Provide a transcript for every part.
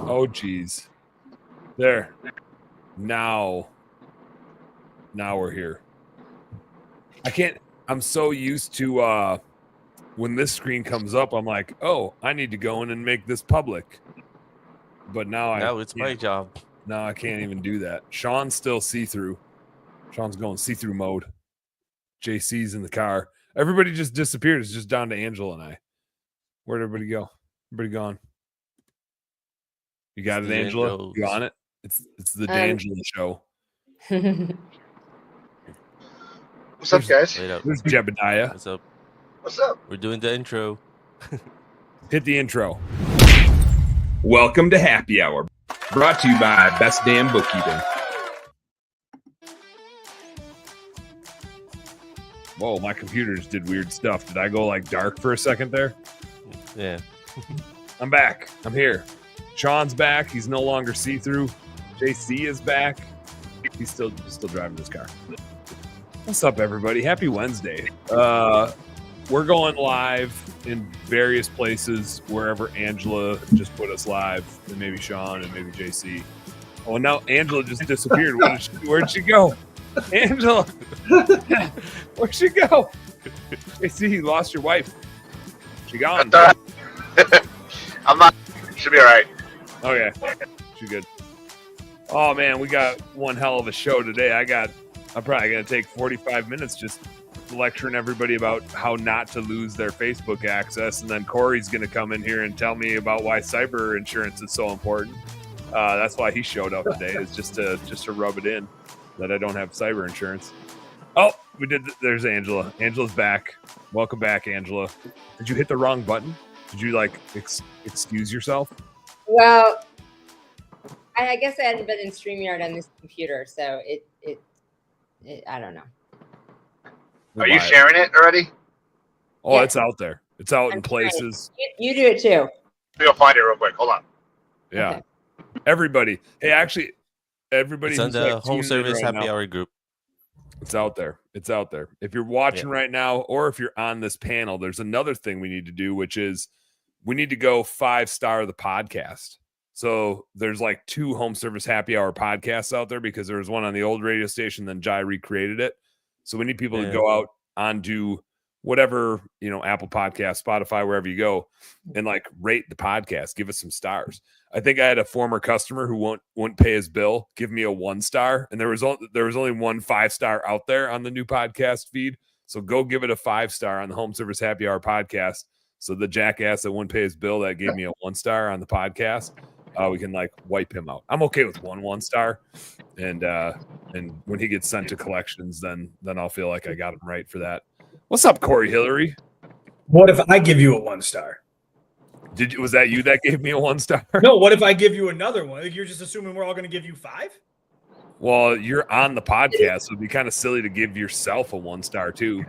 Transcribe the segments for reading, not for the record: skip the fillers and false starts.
Oh, geez. There. Now we're here. I'm so used to when this screen comes up, I'm like, oh, I need to go in and make this public. But now it's my job. Now I can't even do that. Sean's still see-through. Sean's going see-through mode. JC's in the car. Everybody just disappeared. It's just down to Angela and I. Where'd everybody go? Everybody gone. You got it, Angela? You on it? It's the D'Angelo show. What's up, guys? There's Jebediah. What's up? What's up? We're doing the intro. Hit the intro. Welcome to Happy Hour, brought to you by Best Damn Bookkeeping. Whoa, my computer just did weird stuff. Did I go like dark for a second there? Yeah. I'm back. I'm here. Sean's back. He's no longer see-through. JC is back. He's still driving his car. What's up, everybody? Happy Wednesday. We're going live in various places, wherever Angela just put us live, and maybe Sean and maybe JC. Oh, now Angela just disappeared. Where'd she go? Angela, where'd she go? JC, you lost your wife. She gone. I'm not. Should be all right. Okay, she good. Oh man, we got one hell of a show today. I'm probably gonna take 45 minutes just lecturing everybody about how not to lose their Facebook access, and then Corey's gonna come in here and tell me about why cyber insurance is so important. That's why he showed up today, is just to rub it in that I don't have cyber insurance. Oh, we did. There's Angela. Angela's back. Welcome back, Angela. Did you hit the wrong button? Did you like excuse yourself? Well, I guess I hadn't been in StreamYard on this computer, so it I don't know. Are you sharing it already? Oh, Yeah. It's out there. It's out in places. You do it too. We'll find it real quick. Hold on. Yeah. Okay. Everybody. Hey, actually, everybody. It's on who's the like home tuning in service right happy now, hour group. It's out there. It's out there. If you're watching right now, or if you're on this panel, there's another thing we need to do, which is we need to go 5-star the podcast. So there's like 2 home service happy hour podcasts out there, because there was one on the old radio station, then Jai recreated it. So we need people to go out onto whatever, Apple Podcast, Spotify, wherever you go, and like rate the podcast, give us some stars. I think I had a former customer who wouldn't pay his bill, give me a 1-star, and there was only one 5-star out there on the new podcast feed. So go give it a 5-star on the Home Service Happy Hour podcast. So the jackass that wouldn't pay his bill that gave me a 1-star on the podcast, we can like wipe him out. I'm okay with 1-star, and when he gets sent to collections, then I'll feel like I got him right for that. What's up, Corey Hillary? What if I give you a 1-star? Was that you that gave me a 1-star? No, what if I give you another one? Like, you're just assuming we're all going to give you 5? Well, you're on the podcast, so it'd be kind of silly to give yourself a 1-star too.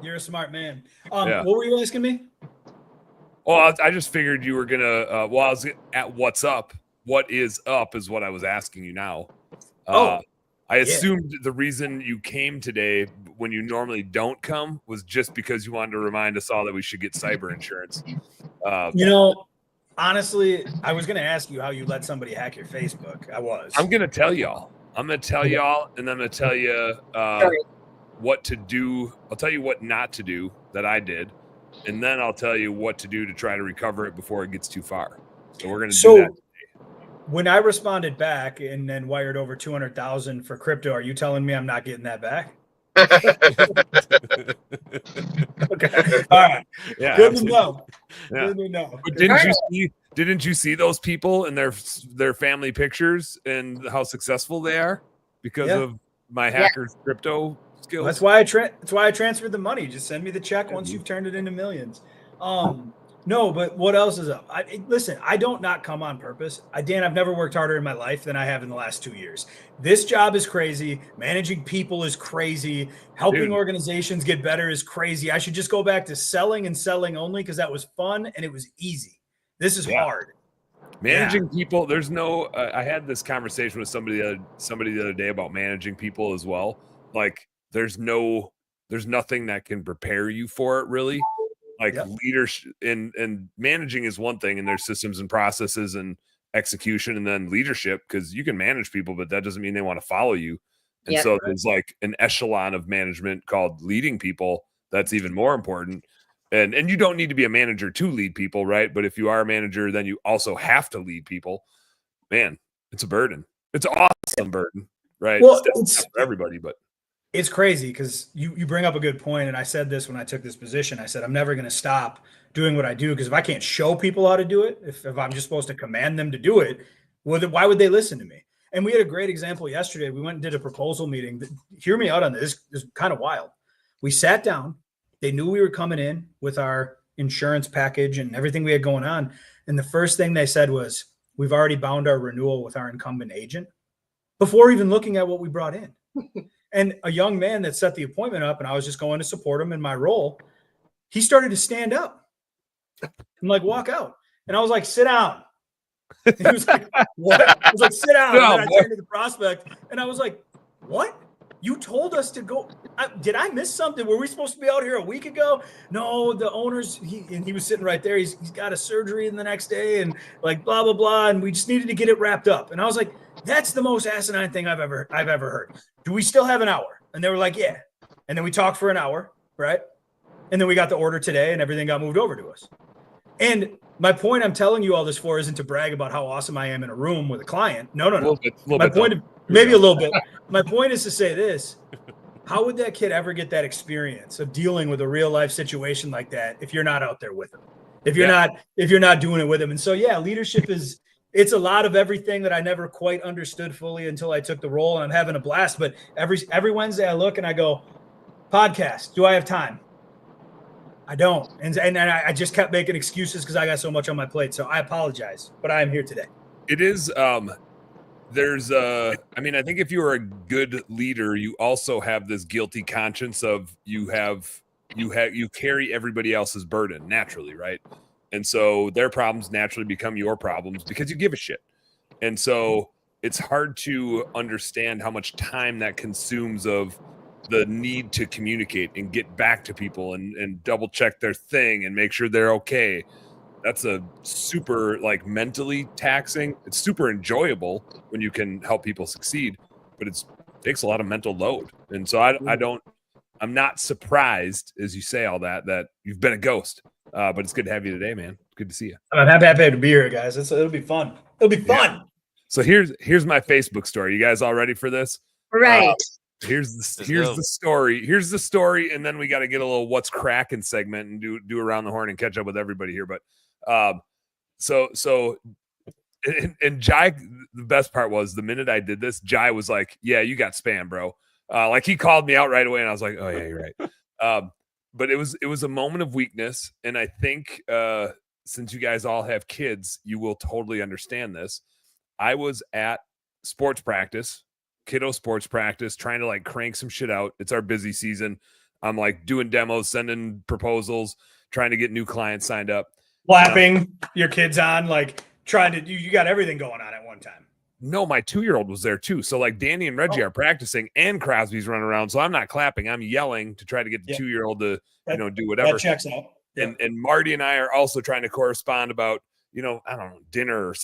You're a smart man. Yeah. What were you asking me? Oh, I just figured you were gonna. I was at what's up. What is up is what I was asking you now. I assumed the reason you came today, when you normally don't come, was just because you wanted to remind us all that we should get cyber insurance. Honestly, I was going to ask you how you let somebody hack your Facebook. I'm going to tell y'all. And then I'm going to tell you what to do. I'll tell you what not to do that I did, and then I'll tell you what to do to try to recover it before it gets too far. So we're going to do that. When I responded back and then wired over 200,000 for crypto, are you telling me I'm not getting that back? Okay. All right. Yeah. Good to know. Yeah. Good to know. But didn't you see those people and their family pictures and how successful they are because of my hacker's crypto skills? That's why I transferred the money. Just send me the check once you've turned it into millions. No, but what else is up? Listen, I don't not come on purpose. Dan, I've never worked harder in my life than I have in the last 2 years. This job is crazy. Managing people is crazy. Helping organizations get better is crazy. I should just go back to selling and selling only, because that was fun and it was easy. This is hard. Managing people, there's no. I had this conversation with somebody the other day about managing people as well. Like, there's nothing that can prepare you for it, really. Like leadership and managing is one thing, and there's systems and processes and execution and then leadership, because you can manage people, but that doesn't mean they want to follow you. And Yep. so there's like an echelon of management called leading people. That's even more important. And you don't need to be a manager to lead people, right? But if you are a manager, then you also have to lead people. Man, it's a burden. It's an awesome burden, right? Well, it's not for everybody, but it's crazy because you bring up a good point, and I said this when I took this position. I said I'm never going to stop doing what I do, because if I can't show people how to do it, if I'm just supposed to command them to do it, well, then why would they listen to me? And we had a great example yesterday. We went and did a proposal meeting. Hear me out on this. This is kind of wild. We sat down. They knew we were coming in with our insurance package and everything we had going on. And the first thing they said was, we've already bound our renewal with our incumbent agent, before even looking at what we brought in. And a young man that set the appointment up, and I was just going to support him in my role, he started to stand up and like walk out. And I was like, sit down. And he was like, what? I was like, sit down. And then I turned to the prospect and I was like, what? You told us to go. Did I miss something? Were we supposed to be out here a week ago? No, the owners, he was sitting right there. He's got a surgery in the next day and like blah, blah, blah. And we just needed to get it wrapped up. And I was like, that's the most asinine thing I've ever heard. Do we still have an hour? And they were like, yeah. And then we talked for an hour, right? And then we got the order today and everything got moved over to us. And my point I'm telling you all this for isn't to brag about how awesome I am in a room with a client. No. My point, maybe a little bit. My point is to say this: how would that kid ever get that experience of dealing with a real life situation like that if you're not out there with him? If you're not doing it with him? And so, yeah, leadership it's a lot of everything that I never quite understood fully until I took the role, and I'm having a blast. But every Wednesday I look and I go, podcast, do I have time? I don't. And I just kept making excuses because I got so much on my plate. So I apologize, but I am here today. it is there's I mean, I think if you're a good leader, you also have this guilty conscience of you carry everybody else's burden naturally, right? And so their problems naturally become your problems because you give a shit. And so it's hard to understand how much time that consumes of the need to communicate and get back to people and double check their thing and make sure they're okay. That's a super mentally taxing. It's super enjoyable when you can help people succeed, but it takes a lot of mental load. And so I'm not surprised as you say all that you've been a ghost. But it's good to have you today, man. Good to see you. I'm happy to be here, guys. It'll be fun. It'll be fun. Yeah. So here's my Facebook story. You guys all ready for this? Right. Here's the story. Here's the story, and then we got to get a little what's cracking segment and do around the horn and catch up with everybody here. But so Jai, the best part was the minute I did this, Jai was like, "Yeah, you got spam, bro." He called me out right away, and I was like, "Oh yeah, you're right." But it was a moment of weakness, and I think since you guys all have kids, you will totally understand this. I was at sports practice, kiddo sports practice, trying to crank some shit out. It's our busy season. I'm doing demos, sending proposals, trying to get new clients signed up. Clapping your kids on, trying to you got everything going on at one time. No, my 2-year-old was there too. So Danny and Reggie are practicing and Crosby's running around. So I'm not clapping. I'm yelling to try to get the 2-year-old to, do whatever. That checks out. Yeah. And Marty and I are also trying to correspond about, I don't know, dinner or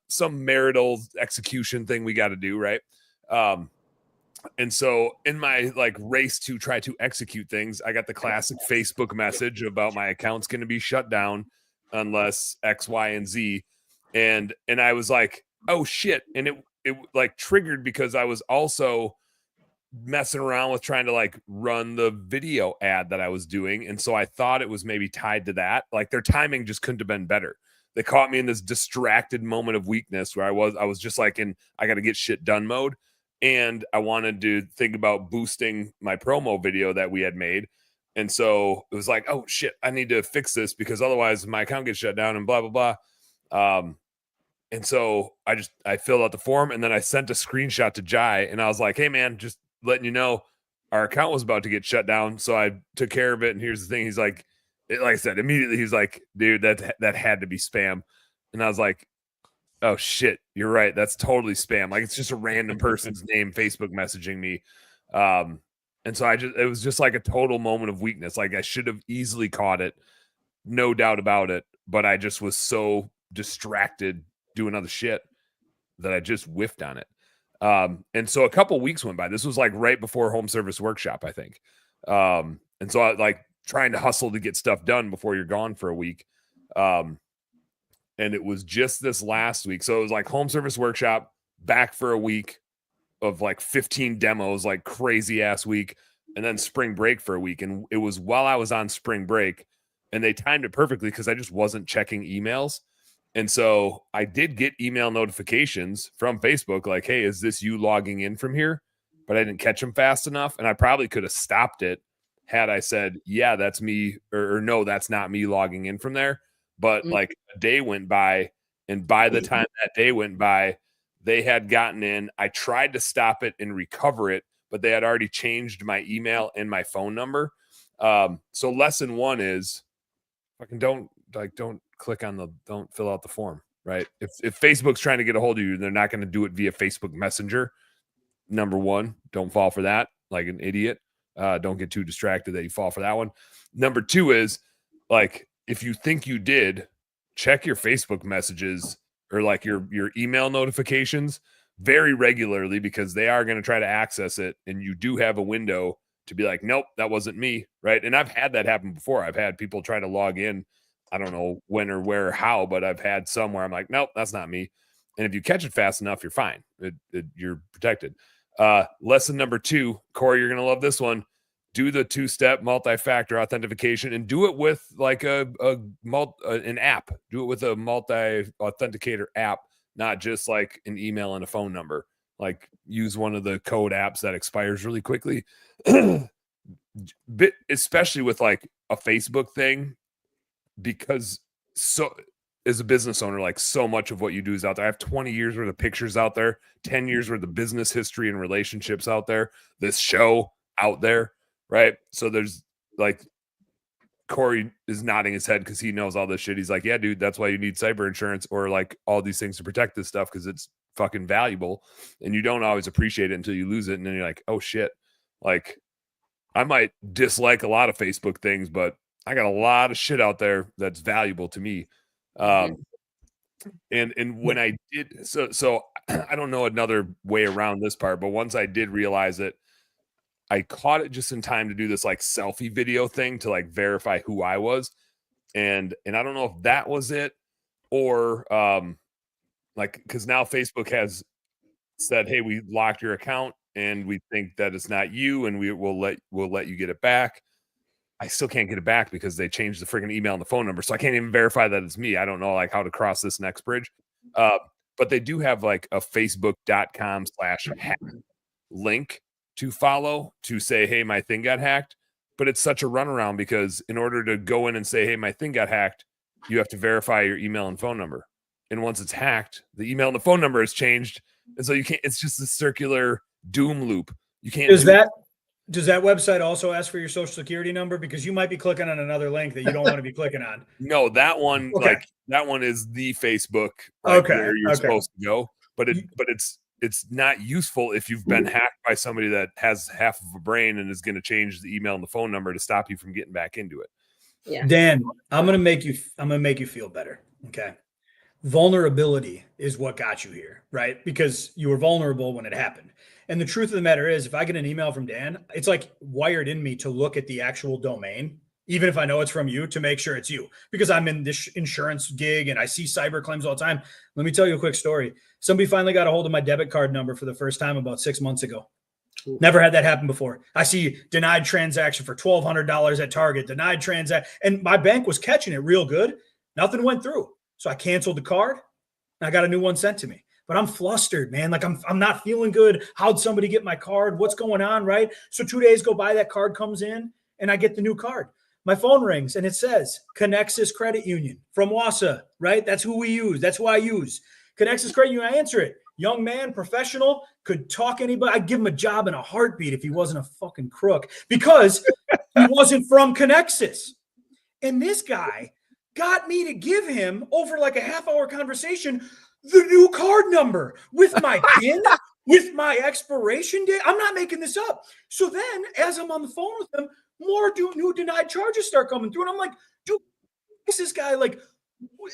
some marital execution thing we got to do. Right. And so in my race to try to execute things, I got the classic Facebook message about my account's going to be shut down unless X, Y, and Z. And I was like, oh shit. And it triggered because I was also messing around with trying to run the video ad that I was doing. And so I thought it was maybe tied to that. Their timing just couldn't have been better. They caught me in this distracted moment of weakness where I was just in, I got to get shit done mode. And I wanted to think about boosting my promo video that we had made. And so it was oh shit, I need to fix this because otherwise my account gets shut down and blah, blah, blah. And so I filled out the form and then I sent a screenshot to Jai and I was like, hey man, just letting you know our account was about to get shut down. So I took care of it. And here's the thing. He's like I said, immediately he's like, dude, that had to be spam. And I was like, oh shit, you're right. That's totally spam. It's just a random person's name, Facebook messaging me. And so it was just a total moment of weakness. I should have easily caught it. No doubt about it. But I just was so distracted doing other shit that I just whiffed on it. And so a couple weeks went by. This was like right before home service workshop, I think. And so I like trying to hustle to get stuff done before you're gone for a week. And it was just this last week. So it was like home service workshop, back for a week of like 15 demos, like crazy ass week, and then spring break for a week. And it was while I was on spring break, and they timed it perfectly because I just wasn't checking emails. And so I did get email notifications from Facebook like, hey, is this you logging in from here? But I didn't catch them fast enough. And I probably could have stopped it had I said, yeah, that's me, or no, that's not me logging in from there. But like a day went by, and by the time that day went by, they had gotten in. I tried to stop it and recover it, but they had already changed my email and my phone number. So lesson one is fucking don't fill out the form, right? If Facebook's trying to get a hold of you, they're not going to do it via Facebook Messenger. Number one, don't fall for that like an idiot. Don't get too distracted that you fall for that one. Number two is like, if you think you did, check your Facebook messages or like your email notifications very regularly, because they are going to try to access it. And you do have a window to be like, nope, that wasn't me. Right. And I've had that happen before. I've had people try to log in. I don't know when or where or how, but I've had some where I'm like, nope, that's not me. And if you catch it fast enough, you're fine. You're protected. Lesson number two, Corey, you're going to love this one. Do the 2-step multi-factor authentication, and do it with like an app. Do it with a multi-authenticator app, not just like an email and a phone number. Like use one of the code apps that expires really quickly. Especially with like a Facebook thing, because so as a business owner, like so much of what you do is out there. I have 20 years worth of pictures out there, 10 years worth of business history and relationships out there, this show out there, right? So there's like, Corey is nodding his head because he knows all this shit. He's like, yeah, dude, that's why you need cyber insurance or like all these things to protect this stuff, because it's fucking valuable and you don't always appreciate it until you lose it. And then you're like, oh shit, like I might dislike a lot of Facebook things, but I got a lot of shit out there that's valuable to me. And when I did, so I don't know another way around this part, but once I did realize it, I caught it just in time to do this like selfie video thing to like verify who I was. And I don't know if that was it or like, because now Facebook has said, hey, we locked your account and we think that it's not you, and we'll let you get it back. I still can't get it back because they changed the freaking email and the phone number. So I can't even verify that it's me. I don't know like how to cross this next bridge. But they do have like a facebook.com/hack link to follow to say, hey, my thing got hacked. But it's such a runaround because in order to go in and say, hey, my thing got hacked, you have to verify your email and phone number. And once it's hacked, the email and the phone number has changed. And so you can't, it's just a circular doom loop. You can't. Does that website also ask for your social security number? Because you might be clicking on another link that you don't want to be clicking on. No, that one, okay. Like that one is the Facebook, where you're supposed to go. But it's not useful if you've been hacked by somebody that has half of a brain and is going to change the email and the phone number to stop you from getting back into it. Yeah. Dan, I'm gonna make you feel better. Okay. Vulnerability is what got you here, right? Because you were vulnerable when it happened. And the truth of the matter is, if I get an email from Dan, it's like wired in me to look at the actual domain, even if I know it's from you, to make sure it's you, because I'm in this insurance gig and I see cyber claims all the time. Let me tell you a quick story. Somebody finally got a hold of my debit card number for the first time about 6 months ago. Never had that happen before. I see denied transaction for $1,200 at Target, denied transaction. And my bank was catching it real good. Nothing went through. So I canceled the card and I got a new one sent to me. But I'm flustered, man. Like I'm not feeling good. How'd somebody get my card? What's going on, right? So 2 days go by, that card comes in, and I get the new card. My phone rings, and it says Connexus Credit Union from Wausau, right? That's who we use. That's who I use. Connexus Credit Union. I answer it. Young man, professional, could talk anybody. I'd give him a job in a heartbeat if he wasn't a fucking crook, because he wasn't from Connexus. And this guy got me to give him, over like a half-hour conversation, the new card number with my PIN, with my expiration date. I'm not making this up. So then, as I'm on the phone with him, more new denied charges start coming through. And I'm like, dude, is this guy like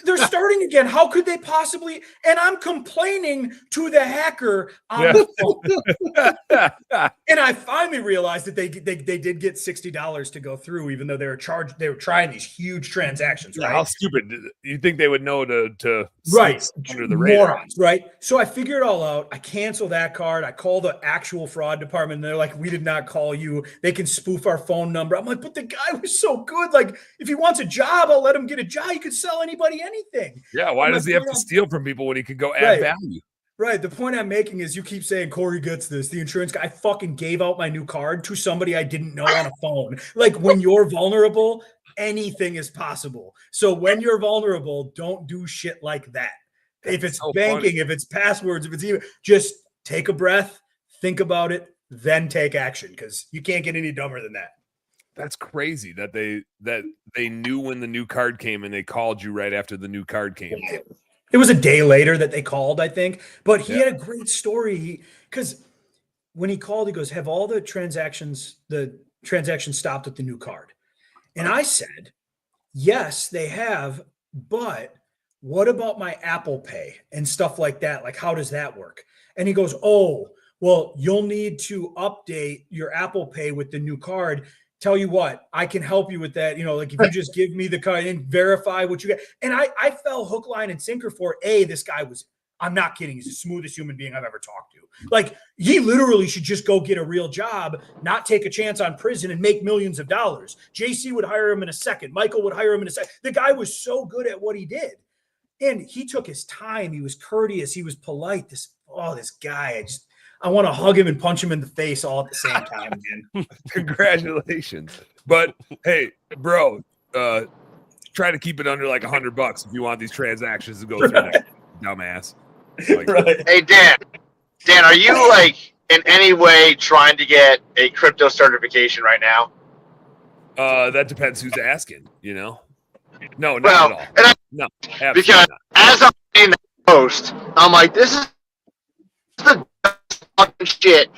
They're starting again. How could they possibly? And I'm complaining to the hacker on the phone. And I finally realized that they did get $60 to go through, even though they were charged. They were trying these huge transactions. Right? How stupid! You think they would know to right under the radar? Morons, right? So I figured it all out. I cancel that card. I call the actual fraud department. And they're like, "We did not call you. They can spoof our phone number." I'm like, "But the guy was so good. Like, if he wants a job, I'll let him get a job. You could sell anybody anything." Yeah, why does he have to steal from people when he could go add value? Right. The point I'm making is you keep saying Corey gets this. The insurance guy, I fucking gave out my new card to somebody I didn't know on a phone. Like, when you're vulnerable, anything is possible. So when you're vulnerable, don't do shit like that. If it's so banking, funny. If it's passwords, if it's even, just take a breath, think about it, then take action, because you can't get any dumber than that. That's crazy that they knew when the new card came and they called you right after the new card came. It was a day later that they called, I think. But he had a great story, because when he called, he goes, "Have all the transactions stopped with the new card?" And I said, "Yes, they have. But what about my Apple Pay and stuff like that? Like, how does that work?" And he goes, "Oh, well, you'll need to update your Apple Pay with the new card. Tell you what, I can help you with that. You know, like, if you just give me the card and verify what you get." And I fell hook, line, and sinker for this guy was, I'm not kidding, he's the smoothest human being I've ever talked to. Like, he literally should just go get a real job, not take a chance on prison, and make millions of dollars. JC would hire him in a second. Michael would hire him in a second. The guy was so good at what he did. And he took his time. He was courteous. He was polite. This guy, I want to hug him and punch him in the face all at the same time, man. Congratulations. But hey, bro, try to keep it under like $100 if you want these transactions to go through that, dumbass. Like, right. Hey, Dan, are you like in any way trying to get a crypto certification right now? That depends who's asking, you know? No, not at all. No, absolutely because not. As I'm in the post, I'm like, this is the fucking shit.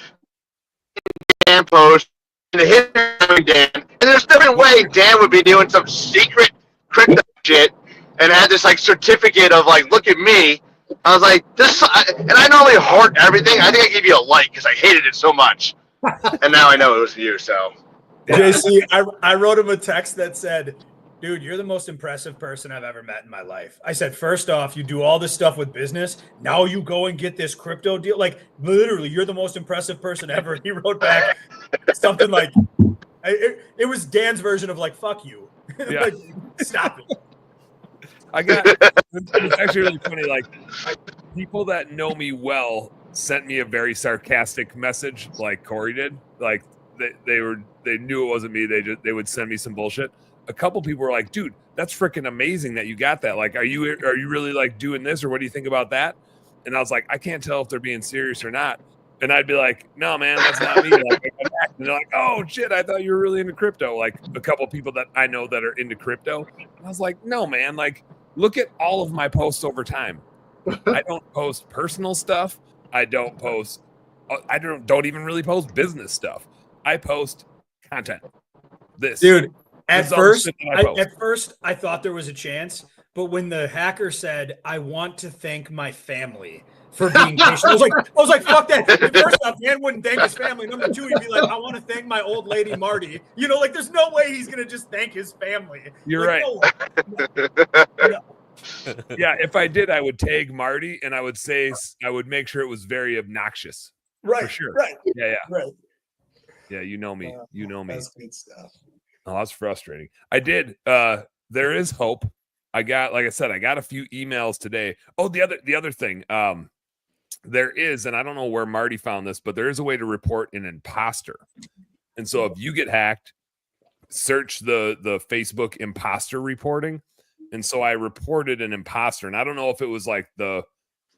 Dan post and the history of Dan, and there's no way Dan would be doing some secret crypto shit and had this like certificate of like, look at me. I was like, and I normally heart everything. I think I gave you a like because I hated it so much, and now I know it was you. So, JC, I wrote him a text that said, "Dude, you're the most impressive person I've ever met in my life." I said, "First off, you do all this stuff with business. Now you go and get this crypto deal. Like, literally, you're the most impressive person ever." He wrote back something like, it was Dan's version of like, "Fuck you." Yeah. Like, stop it. It's actually really funny. Like, people that know me well sent me a very sarcastic message, like Corey did. Like, they knew it wasn't me. They would send me some bullshit. A couple people were like, "Dude, that's freaking amazing that you got that. Like, are you really like doing this, or what do you think about that?" And I was like, I can't tell if they're being serious or not. And I'd be like, "No, man, that's not me." Like, and they're like, "Oh shit, I thought you were really into crypto." Like, a couple people that I know that are into crypto. And I was like, "No, man. Like, look at all of my posts over time. I don't post personal stuff. I don't post. I don't even really post business stuff. I post content. Dude. At first, I thought there was a chance, but when the hacker said, "I want to thank my family for being patient," I was like, "Fuck that!" First off, Dan wouldn't thank his family. Number two, he'd be like, "I want to thank my old lady Marty." You know, like, there's no way he's gonna just thank his family. You're like, right. No. Yeah, if I did, I would tag Marty, and I would say I would make sure it was very obnoxious. Right. For sure. Right. Yeah. Right. Yeah, you know me. You know me. That's good stuff. Oh, that's frustrating. I did. There is hope. Like I said, I got a few emails today. Oh, the other thing. There is, and I don't know where Marty found this, but there is a way to report an imposter. And so if you get hacked, search the Facebook imposter reporting. And so I reported an imposter, and I don't know if it was like the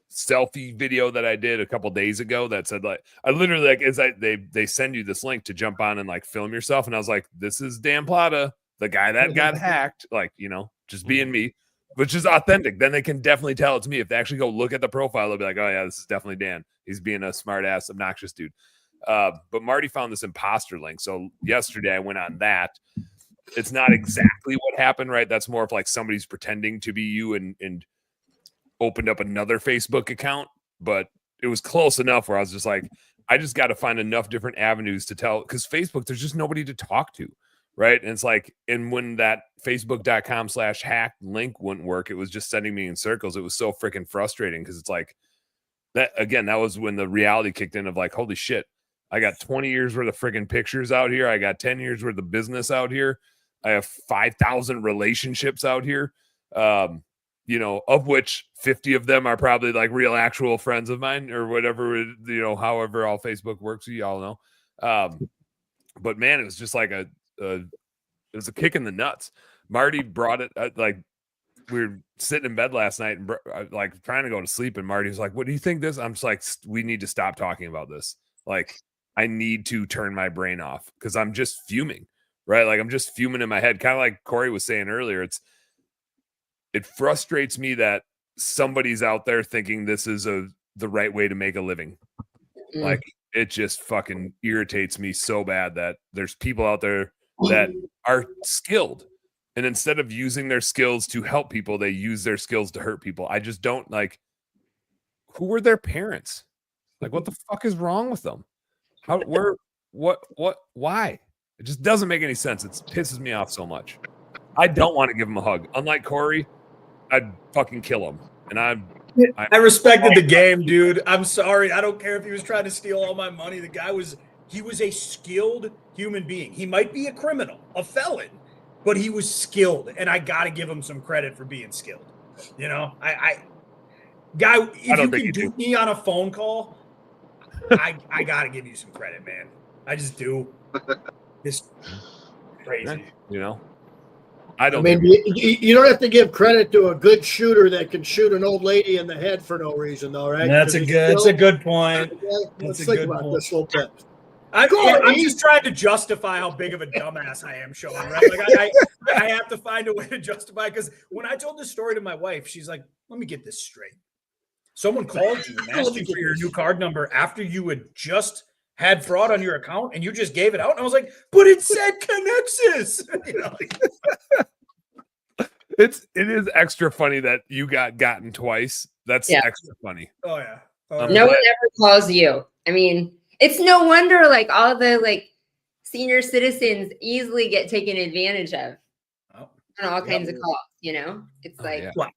selfie video that I did a couple days ago that said, like, I literally, like, they send you this link to jump on and like film yourself, and I was like, this is Dan Plata, the guy that got hacked, like, you know, just being me, which is authentic. Then they can definitely tell it's me. If they actually go look at the profile, they'll be like, oh yeah, this is definitely Dan. He's being a smart ass, obnoxious dude. But Marty found this imposter link. So yesterday I went on that, it's not exactly what happened, right? That's more of like somebody's pretending to be you and opened up another Facebook account, but it was close enough where I was just like, I just got to find enough different avenues to tell, because Facebook, there's just nobody to talk to, right? And it's like, and when that facebook.com/hack link wouldn't work, it was just sending me in circles. It was so freaking frustrating, because it's like, that again, that was when the reality kicked in of like, holy shit, I got 20 years worth of freaking pictures out here. I got 10 years worth of business out here. I have 5,000 relationships out here. You know, of which 50 of them are probably like real actual friends of mine, or whatever, you know, however all Facebook works, you all know. But man, it was just like it was a kick in the nuts. Marty brought it, like, we were sitting in bed last night and like trying to go to sleep, and Marty was like, what do you think this? I'm just like, we need to stop talking about this. Like, I need to turn my brain off, because I'm just fuming, right? Like, I'm just fuming in my head. Kind of like Corey was saying earlier, it frustrates me that somebody's out there thinking this is the right way to make a living. Like, it just fucking irritates me so bad that there's people out there that are skilled, and instead of using their skills to help people, they use their skills to hurt people. I just don't like, who were their parents? Like, what the fuck is wrong with them? Why? It just doesn't make any sense. It pisses me off so much. I don't want to give him a hug. Unlike Corey, I'd fucking kill him. And I respected the game, dude. I'm sorry. I don't care if he was trying to steal all my money. The guy was a skilled human being. He might be a criminal, a felon, but he was skilled, and I got to give him some credit for being skilled. You know, guy, if you can do me on a phone call, I got to give you some credit, man. I just do. It's crazy. You know? I mean, you don't have to give credit to a good shooter that can shoot an old lady in the head for no reason, though, right? That's a good point. Let's think about this a little bit. I'm just trying to justify how big of a dumbass I am, Sean, right? Like, I have to find a way to justify, because when I told this story to my wife, she's like, let me get this straight. Someone called you and asked you for your new card number after you had just had fraud on your account, and you just gave it out. And I was like, but it said Connexus. You know, like, it is extra funny that you got gotten twice. That's extra funny. Oh yeah. No one ever calls you. I mean, it's no wonder like all the like senior citizens easily get taken advantage of on all kinds of calls. You know, it's like. Yeah. Well,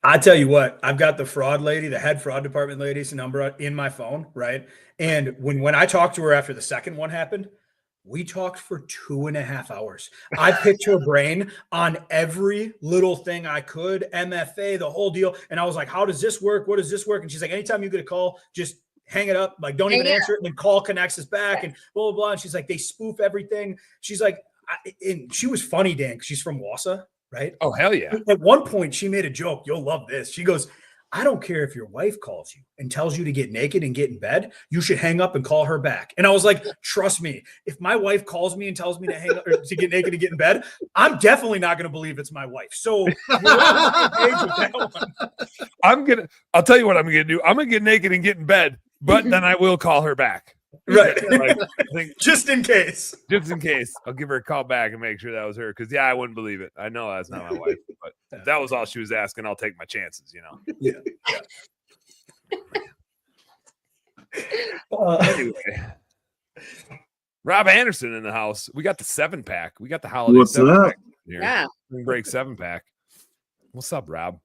I tell you what, I've got the fraud lady, the head fraud department lady's number in my phone, right? And when I talked to her after the second one happened, we talked for 2.5 hours. I picked her brain on every little thing I could, MFA, the whole deal. And I was like, how does this work? What does this work? And she's like, anytime you get a call, just hang it up. Like, don't even answer it, and then call Connexus back and blah, blah, blah. And she's like, they spoof everything. She's like, and she was funny, Dan, because she's from Wausau. Right? Oh, hell yeah. At one point, she made a joke. You'll love this. She goes, I don't care if your wife calls you and tells you to get naked and get in bed. You should hang up and call her back. And I was like, trust me, if my wife calls me and tells me to hang up or to get naked and get in bed, I'm definitely not going to believe it's my wife. So I'll tell you what I'm going to do. I'm going to get naked and get in bed, but then I will call her back. Right. Like, I think, just in case. I'll give her a call back and make sure that was her. Because I wouldn't believe it. I know that's not my wife, but if that was all she was asking, I'll take my chances. You know. Yeah. Anyway, Rob Anderson in the house. We got the 7-pack. We got the holiday. What's 7-pack Yeah. here. Spring break 7-pack. What's up, Rob?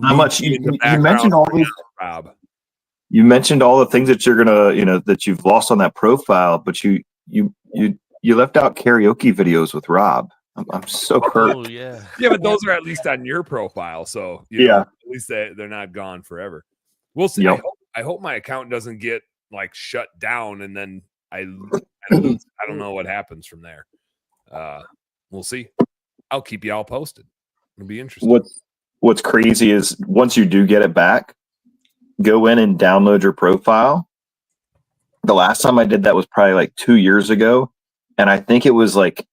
How much you mentioned all these, Rob? You mentioned all the things that you're gonna, that you've lost on that profile, but you left out karaoke videos with Rob. I'm so hurt. Oh yeah. Yeah, but those are at least on your profile, so at least they're not gone forever. We'll see. Yep. I hope my account doesn't get like shut down, and then I don't know what happens from there. We'll see. I'll keep you all posted. It'll be interesting. What's crazy is once you do get it back, go in and download your profile. The last time I did that was probably like 2 years ago. And I think it was like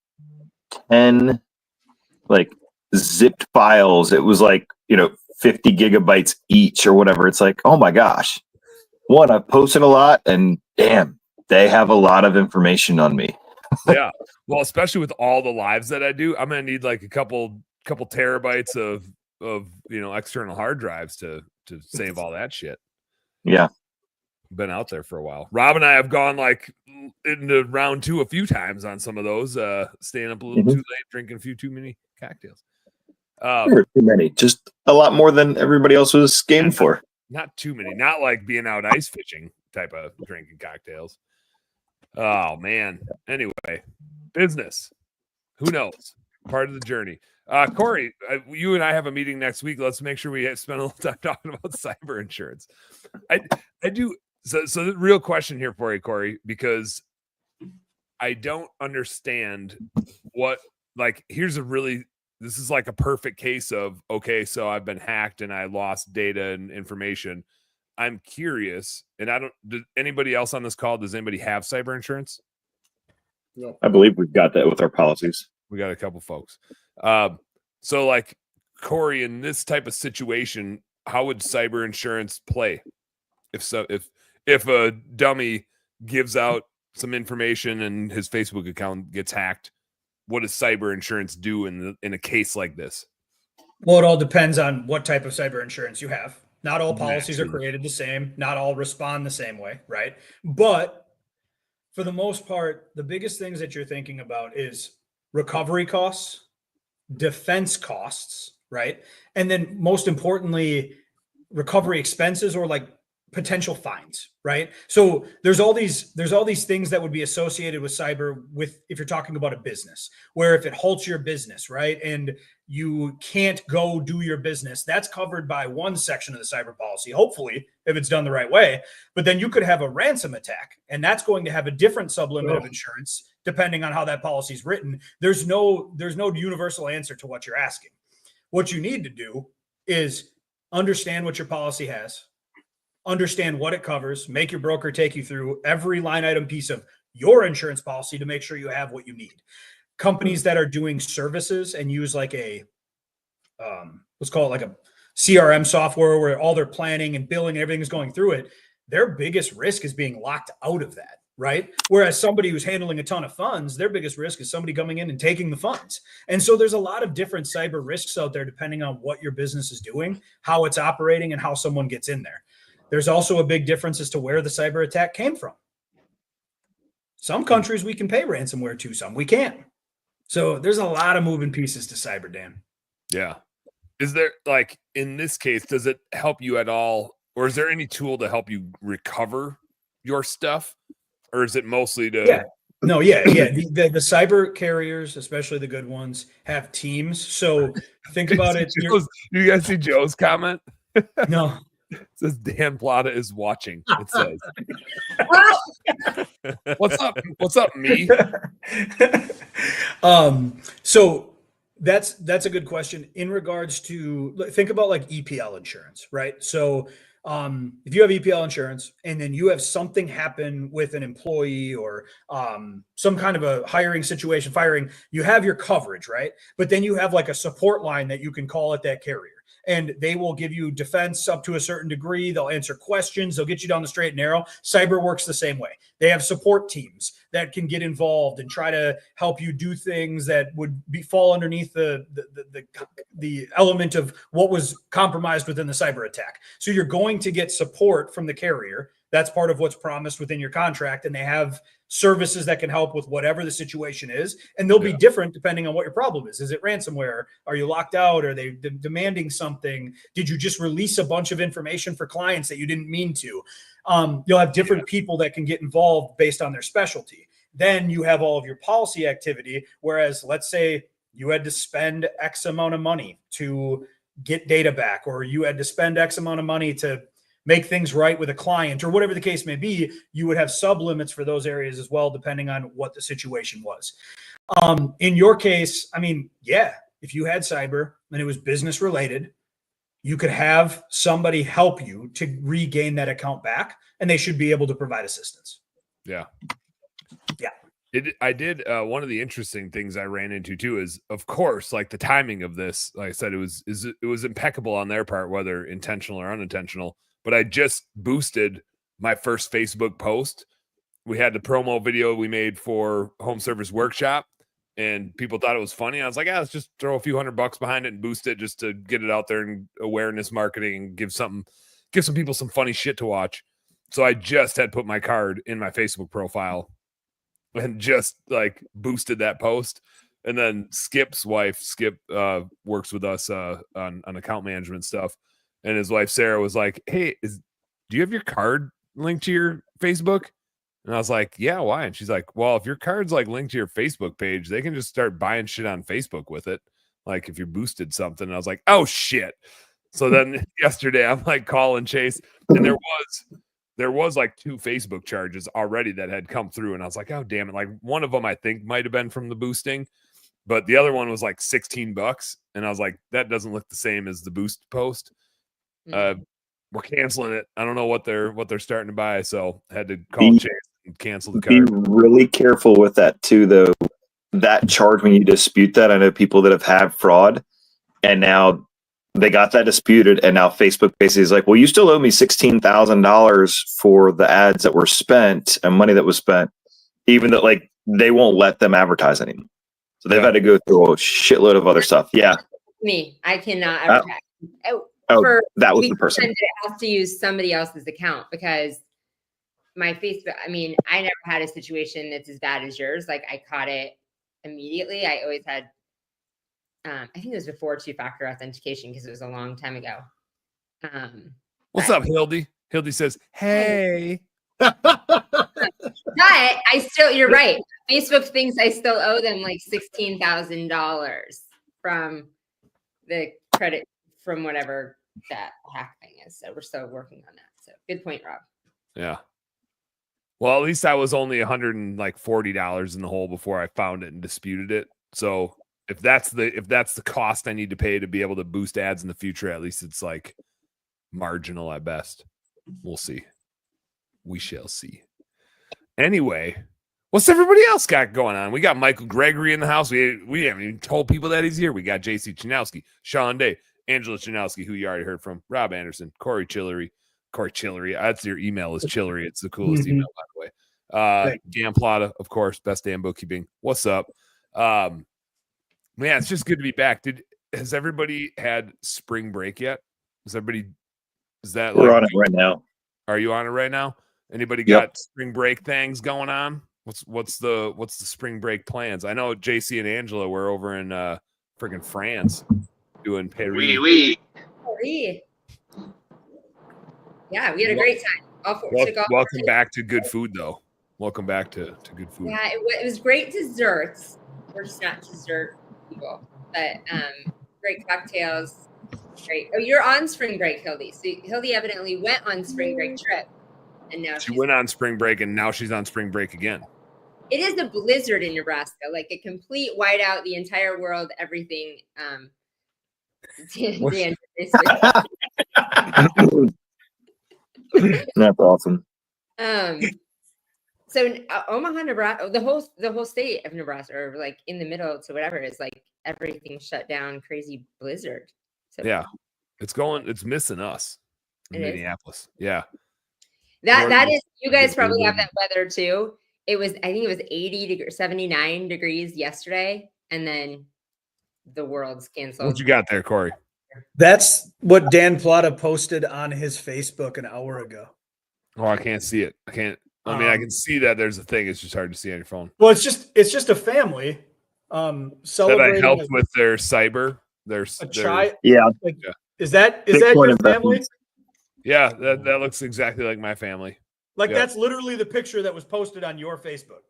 10 like zipped files. It was like, 50 gigabytes each or whatever. It's like, oh my gosh. One, I've posted a lot and damn, they have a lot of information on me. Yeah. Well, especially with all the lives that I do, I'm gonna need like a couple terabytes of external hard drives to save all that shit. Yeah. Been out there for a while. Rob and I have gone like into round 2 a few times on some of those, staying up a little too late, drinking a few too many cocktails. Never too many, just a lot more than everybody else was game for. Not too many, not like being out ice fishing type of drinking cocktails. Oh man. Anyway, business. Who knows? Part of the journey. Corey, you and I have a meeting next week. Let's make sure we spend a little time talking about cyber insurance. I do. So the real question here for you, Corey, because I don't understand what, like, this is like a perfect case of, okay, so I've been hacked and I lost data and information. I'm curious, and does anybody else on this call, does anybody have cyber insurance? No. I believe we've got that with our policies. We got a couple folks. So like Corey, in this type of situation, how would cyber insurance play? If a dummy gives out some information and his Facebook account gets hacked, what does cyber insurance do in a case like this? Well, it all depends on what type of cyber insurance you have. Not all policies are created the same. Not all respond the same way, right? But for the most part, the biggest things that you're thinking about is recovery costs, defense costs, right? And then most importantly, recovery expenses or like potential fines, right? So there's all these things that would be associated with cyber if you're talking about a business, where if it halts your business, right, and you can't go do your business, that's covered by one section of the cyber policy, hopefully, if it's done the right way. But then you could have a ransom attack, and that's going to have a different sublimit of insurance depending on how that policy is written. There's no universal answer to what you're asking. What you need to do is understand what your policy has, understand what it covers, make your broker take you through every line item piece of your insurance policy to make sure you have what you need. Companies that are doing services and use like a, let's call it like a CRM software where all their planning and billing and everything is going through it, their biggest risk is being locked out of that, right? Whereas somebody who's handling a ton of funds, their biggest risk is somebody coming in and taking the funds. And so there's a lot of different cyber risks out there depending on what your business is doing, how it's operating, and how someone gets in there. There's also a big difference as to where the cyber attack came from. Some countries we can pay ransomware to, some we can't. So there's a lot of moving pieces to cyber, Dan. Yeah. Is there, like, in this case, does it help you at all? Or is there any tool to help you recover your stuff? Or is it mostly to... Yeah. No, yeah. The cyber carriers, especially the good ones, have teams. So think about it. You guys see Joe's comment? No. It says Dan Plata is watching. It says, "What's up, me?" So that's a good question in regards to, think about like EPL insurance, right? So if you have EPL insurance and then you have something happen with an employee or some kind of a hiring situation, firing, you have your coverage, right? But then you have like a support line that you can call at that carrier. And they will give you defense up to a certain degree. They'll answer questions. They'll get you down the straight and narrow. Cyber works the same way. They have support teams that can get involved and try to help you do things that would fall underneath the element of what was compromised within the cyber attack. So you're going to get support from the carrier. That's part of what's promised within your contract. And they have services that can help with whatever the situation is. And they'll be different depending on what your problem is. Is it ransomware? Are you locked out? Are they demanding something? Did you just release a bunch of information for clients that you didn't mean to? You'll have different people that can get involved based on their specialty. Then you have all of your policy activity. Whereas let's say you had to spend X amount of money to get data back, or you had to spend X amount of money to make things right with a client, or whatever the case may be, you would have sublimits for those areas as well, depending on what the situation was. In your case, I mean, yeah, if you had cyber and it was business related, you could have somebody help you to regain that account back, and they should be able to provide assistance. Yeah. Yeah. I did. One of the interesting things I ran into too is, of course, like the timing of this, like I said, it was impeccable on their part, whether intentional or unintentional. But I just boosted my first Facebook post, we had the promo video we made for Home Service Workshop, and people thought it was funny. I was like, let's just throw a few $100 behind it and boost it just to get it out there and awareness marketing and give some people some funny shit to watch. So I just had put my card in my Facebook profile and just like boosted that post. And then Skip's wife, Skip works with us on account management stuff. And his wife, Sarah, was like, hey, do you have your card linked to your Facebook? And I was like, yeah, why? And she's like, well, if your card's like linked to your Facebook page, they can just start buying shit on Facebook with it. Like if you boosted something. And I was like, oh shit. So then yesterday I'm like calling Chase, and there was like 2 Facebook charges already that had come through. And I was like, oh damn it. Like one of them I think might have been from the boosting, but the other one was like $16. And I was like, that doesn't look the same as the boost post. We're canceling it. I don't know what they're starting to buy. So I had to call Chase and cancel the card. Be really careful with that too, though. That charge, when you dispute that, I know people that have had fraud, and now they got that disputed, and now Facebook basically is like, well, you still owe me $16,000 for the ads that were spent and money that was spent, even though like they won't let them advertise anymore. So they've had to go through a shitload of other stuff. Yeah. Me, I cannot advertise. That was the person. It has to use somebody else's account because my Facebook, I mean, I never had a situation that's as bad as yours. Like I caught it immediately. I always had, I think it was before 2-factor authentication because it was a long time ago. What's up, Hildy? Hildy says, hey. But I still, you're right. Facebook thinks I still owe them like $16,000 from the credit from whatever that hack thing is. So we're still working on that. So good point, Rob. Yeah. Well, at least I was only $140 in the hole before I found it and disputed it. So if that's the cost I need to pay to be able to boost ads in the future, at least it's like marginal at best. We'll see. We shall see. Anyway, what's everybody else got going on? We got Michael Gregory in the house. We haven't even told people that he's here. We got JC Chinowski, Sean Day, Angela Chinowski, who you already heard from, Rob Anderson, Corey Chillery. That's your email is Chillery. It's the coolest email, by the way. Dan Plata, of course, best damn bookkeeping. What's up? Man, it's just good to be back. Has everybody had spring break yet? We're on it right now. Are you on it right now? Anybody got spring break things going on? What's the spring break plans? I know JC and Angela were over in freaking France doing Paris. Oui. Yeah, we had a great time. Welcome back to good food, though. Welcome back to good food. Yeah, it was great desserts. We're just not dessert people, but great cocktails. Great. Oh, you're on spring break, Hildy. So Hildy evidently went on spring break trip, and now she went on spring break, and now she's on spring break again. It is a blizzard in Nebraska, like a complete whiteout, the entire world, everything. That's awesome. So Omaha, Nebraska, the whole state of Nebraska, or like in the middle to whatever, is like everything shut down, crazy blizzard. So yeah, it's missing us in Minneapolis. Yeah, that is. You guys probably have that weather too. I think it was 79 degrees yesterday, and then the world's canceled. What you got there, Corey? That's what Dan Plata posted on his Facebook an hour ago. Oh, I can't see it. I can't. I mean, I can see that there's a thing. It's just hard to see on your phone. Well, it's just a family celebrating. That I helped with their cyber. Yeah. Is that your family? Yeah, that looks exactly like my family. That's literally the picture that was posted on your Facebook.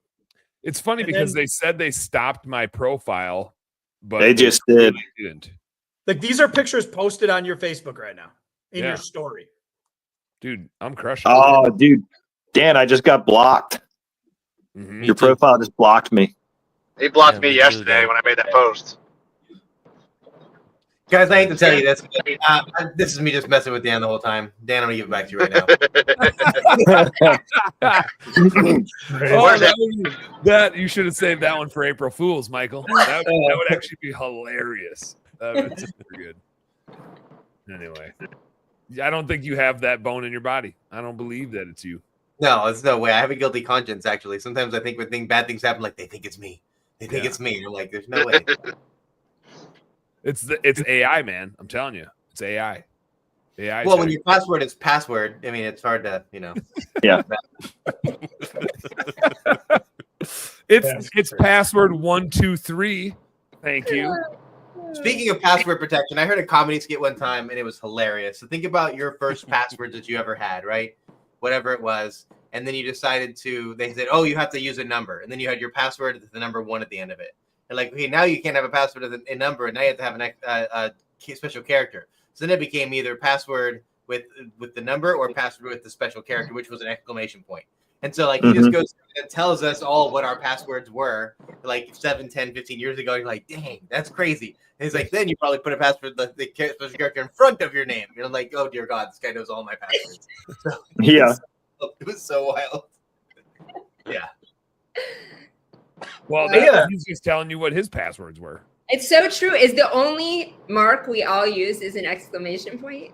It's funny because they said they stopped my profile, but they just didn't. Like these are pictures posted on your Facebook right now in your story. Dude, I'm crushing. Oh, dude. Dan, I just got blocked. Mm-hmm. Your profile just blocked me. He blocked me yesterday when I made that post. Guys, I hate to tell you this. This is me just messing with Dan the whole time. Dan, I'm going to give it back to you right now. That you should have saved that one for April Fools, Michael. That would actually be hilarious. That would be good. Anyway, I don't think you have that bone in your body. I don't believe that it's you. No, there's no way. I have a guilty conscience, actually. Sometimes I think when bad things happen, like, they think it's me. They think it's me. And I'm like, there's no way. It's AI, man. I'm telling you, it's AI. AI. Well, when your password is password, I mean, it's hard to, Yeah. It's password 123. Thank you. Speaking of password protection, I heard a comedy skit one time, and it was hilarious. So think about your first passwords that you ever had, right? Whatever it was. And then you decided they said, oh, you have to use a number. And then you had your password with the number 1 at the end of it. And like, okay, now you can't have a password with a number, and now you have to have a special character. So then it became either password with the number or password with the special character, which was an exclamation point. And so, like, he just goes and tells us all what our passwords were, like 7, 10, 15 years ago. You're like, dang, that's crazy. And he's like, then you probably put a password, the special character in front of your name. You're like, oh, dear God, this guy knows all my passwords. So it was so wild. Yeah. Well, he's just telling you what his passwords were. It's so true. Is the only mark we all use is an exclamation point?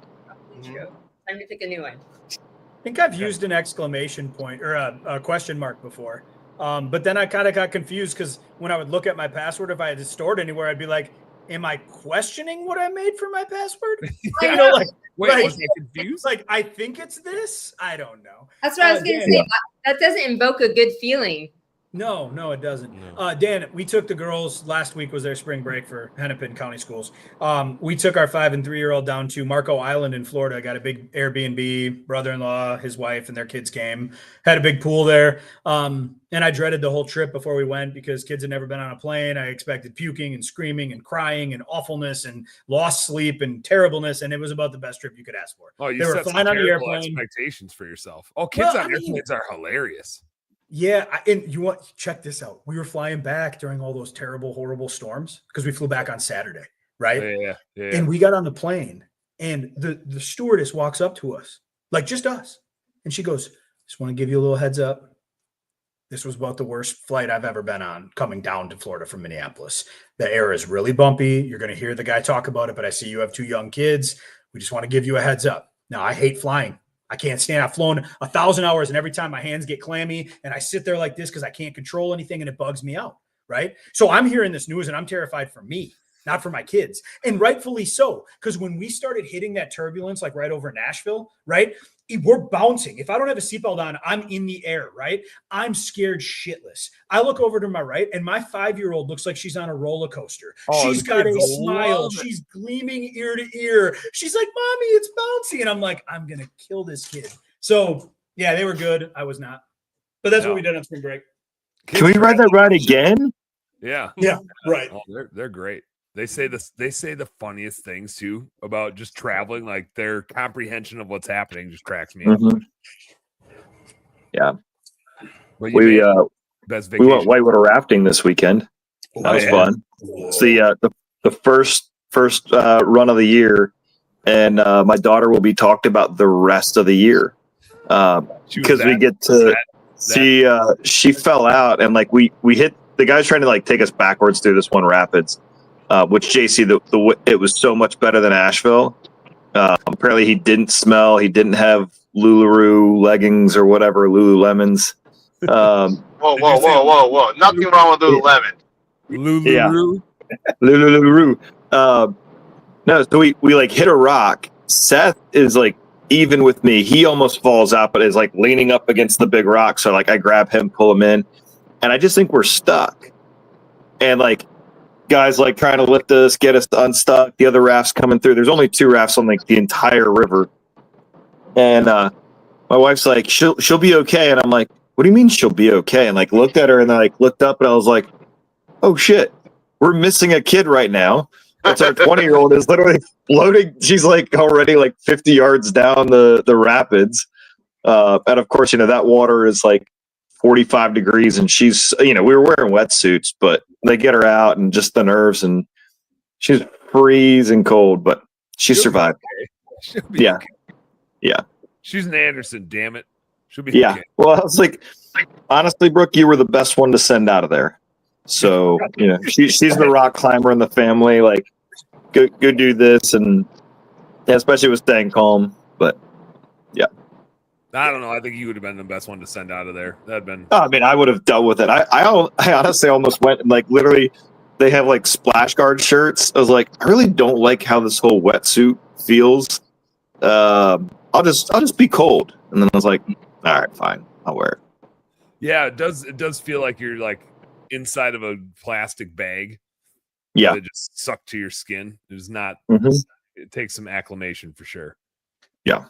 True. Time to pick a new one. I think I've used an exclamation point or a question mark before. But then I kind of got confused because when I would look at my password, if I had it stored anywhere, I'd be like, am I questioning what I made for my password? Wait, was I confused? Like, I think it's this. I don't know. That's what I was going to say. That doesn't invoke a good feeling. No, it doesn't. No. Dan, we took the girls last week was their spring break for Hennepin County Schools. We took our 5 and 3-year-old down to Marco Island in Florida, got a big Airbnb, brother-in-law, his wife and their kids came, had a big pool there. And I dreaded the whole trip before we went because kids had never been on a plane. I expected puking and screaming and crying and awfulness and lost sleep and terribness. And it was about the best trip you could ask for. Oh, you set some terrible expectations for yourself. Oh, kids on airplanes are hilarious. Yeah, and check this out. We were flying back during all those terrible, horrible storms because we flew back on Saturday, right? Yeah. And we got on the plane, and the stewardess walks up to us, like just us, and she goes, "Just want to give you a little heads up. This was about the worst flight I've ever been on coming down to Florida from Minneapolis. The air is really bumpy. You're going to hear the guy talk about it, but I see you have 2 young kids. We just want to give you a heads up. Now, I hate flying. I can't stand. I've flown 1,000 hours, and every time my hands get clammy, and I sit there like this because I can't control anything, and it bugs me out, right? So I'm hearing this news, and I'm terrified for me, not for my kids, and rightfully so, because when we started hitting that turbulence, like right over Nashville, right, we're bouncing. If I don't have a seatbelt on, I'm in the air, right? I'm scared shitless. I look over to my right, and my 5-year-old looks like she's on a roller coaster. She's got a smile. She's gleaming ear to ear. She's like, "Mommy, it's bouncy." And I'm like, I'm going to kill this kid. So, yeah, they were good. I was not. But that's what we did on spring break. Can we ride that ride again? Yeah. Yeah, right. Oh, they're great. They say the funniest things too about just traveling. Like their comprehension of what's happening just cracks me up. Yeah. But we best we went whitewater rafting this weekend. That was fun. It's the first run of the year, and my daughter will be talked about the rest of the year because we get to she fell out, and like we hit the guy's trying to like take us backwards through this one rapids. Which JC, it was so much better than Asheville. Apparently, he didn't smell. He didn't have Lularoe leggings or whatever, Lululemons. Whoa! Nothing wrong with Lululemon. Lularoe. Lularoe. No, so we like hit a rock. Seth is like even with me. He almost falls out, but is like leaning up against the big rock. So like I grab him, pull him in, and I just think we're stuck. And like. Guys like trying to lift us, get us unstuck. The other rafts coming through. There's only 2 rafts on like the entire river, and my wife's like, "She'll be okay," and I'm like, "What do you mean she'll be okay?" And like looked at her, and I like looked up, and I was like, "Oh shit, we're missing a kid right now." That's our 20-year-old is literally floating. She's like already like 50 yards down the rapids, and of course that water is like 45 degrees, and she's we were wearing wetsuits, but they get her out and just the nerves, and she's freezing cold, but she survived. Okay. Yeah. She's an Anderson, damn it. She'll be okay. Well, I was like, honestly, Brooke, you were the best one to send out of there. So she's the rock climber in the family. Like, go do this, and especially with staying calm. But yeah. I don't know. I think you would have been the best one to send out of there. That'd been. I mean, I would have dealt with it. I honestly almost went and like literally, they have like splash guard shirts. I was like, I really don't like how this whole wetsuit feels. I'll just be cold. And then I was like, all right, fine, I'll wear it. Yeah, it does. It does feel like you're like inside of a plastic bag. Yeah, That just sucked to your skin. It is not. It takes some acclimation for sure. Yeah.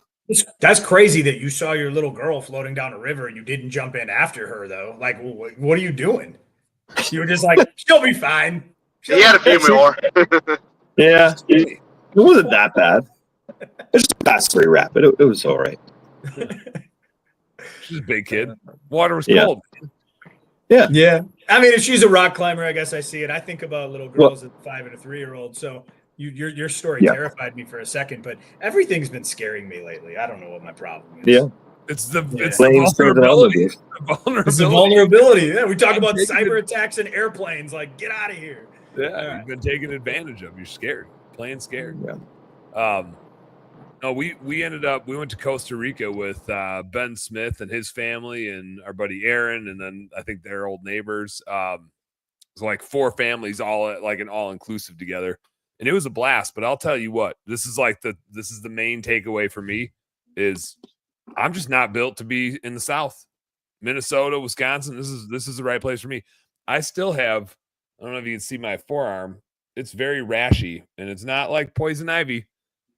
That's crazy that you saw your little girl floating down a river and you didn't jump in after her, though. Like, what are you doing? You were just like, she'll be fine. He had a few more. Yeah, it wasn't that bad. It's just a past 3 rapid. It was all right. She's a big kid. Water was Yeah. cold. Yeah. I mean, if she's a rock climber, I guess I see it. I think about little girls at 5 and a 3-year-old. So your story terrified me for a second, but everything's been scaring me lately. I don't know what my problem is. Yeah. It's the vulnerability. It's the vulnerability. Yeah, we talk about cyber attacks and airplanes. Like, get out of here. Yeah, you've been taken advantage of. You're scared, playing scared. Yeah. No, we went to Costa Rica with Ben Smith and his family and our buddy Aaron, and then I think their old neighbors. It's like 4 families all at like an all-inclusive together. And it was a blast, but I'll tell you what, this is the main takeaway for me is I'm just not built to be in the South. Minnesota, Wisconsin, this is the right place for me. I still have, I don't know if you can see my forearm. It's very rashy, and it's not like poison ivy.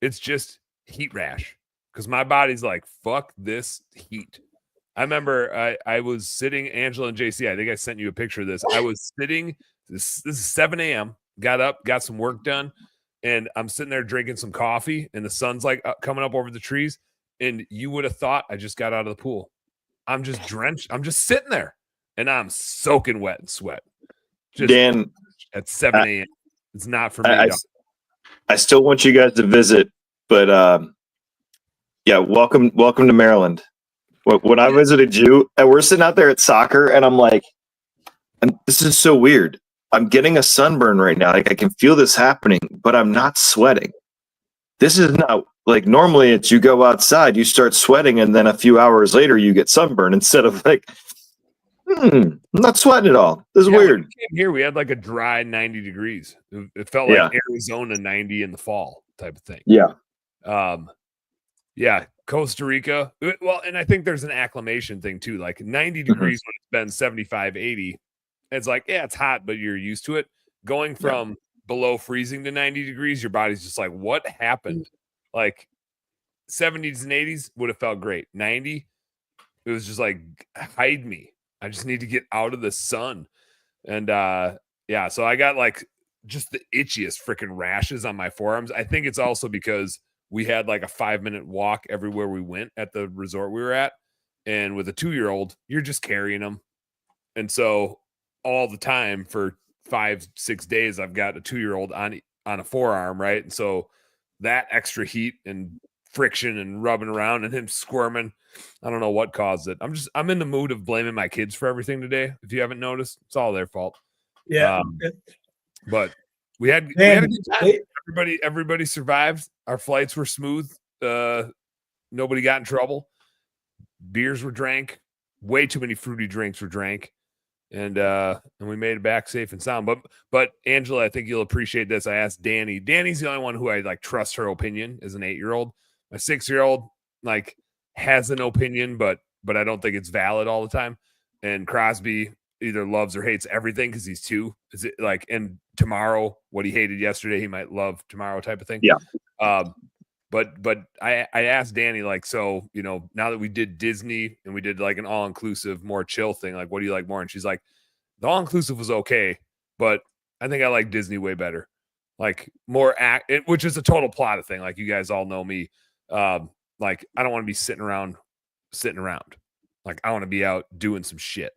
It's just heat rash because my body's like, fuck this heat. I remember I was sitting, Angela and JC, I think I sent you a picture of this. I was sitting, this is 7 a.m., got up, got some work done, and I'm sitting there drinking some coffee, and the sun's like coming up over the trees, and you would have thought I just got out of the pool. I'm just drenched. I'm just sitting there, and I'm soaking wet and sweat. Just Dan, at 7 a.m. It's not for me. I still want you guys to visit, but yeah, welcome to Maryland. When I visited you, and we're sitting out there at soccer, and I'm like, and this is so weird. I'm getting a sunburn right now. Like I can feel this happening, but I'm not sweating. This is not like normally it's you go outside, you start sweating, and then a few hours later you get sunburn instead of like, I'm not sweating at all. This is weird. Here we had like a dry 90 degrees. It felt like Arizona 90 in the fall type of thing. Yeah. Yeah. Costa Rica. Well, and I think there's an acclimation thing too. Like 90 degrees when it's been 75, 80. It's like, yeah, it's hot, but you're used to it. Going from below freezing to 90 degrees, your body's just like, what happened? Like 70s and 80s would have felt great. 90, it was just like, hide me. I just need to get out of the sun. And yeah, so I got like just the itchiest freaking rashes on my forearms. I think it's also because we had like a 5-minute walk everywhere we went at the resort we were at. And with a 2-year-old, you're just carrying them. And so all the time for 5-6 days, I've got a 2-year-old on a forearm, right? And so that extra heat and friction and rubbing around and him squirming, I don't know what caused it. I'm in the mood of blaming my kids for everything today. If you haven't noticed, it's all their fault. Yeah. But we had a good time. Everybody survived. Our flights were smooth. Nobody got in trouble. Beers were drank. Way too many fruity drinks were drank. And we made it back safe and sound. But Angela, I think you'll appreciate this. I asked Danny. Danny's the only one who I like trust her opinion as an 8-year-old. My 6-year-old like has an opinion, but I don't think it's valid all the time. And Crosby either loves or hates everything because he's 2. Is it like, and tomorrow, what he hated yesterday, he might love tomorrow type of thing. Yeah. But I asked Danny, like, so, you know, now that we did Disney and we did like an all-inclusive, more chill thing, like, what do you like more? And she's like, the all-inclusive was okay, but I think I like Disney way better. Like more which is a total plot thing. Like you guys all know me. Like I don't want to be sitting around. Like I want to be out doing some shit.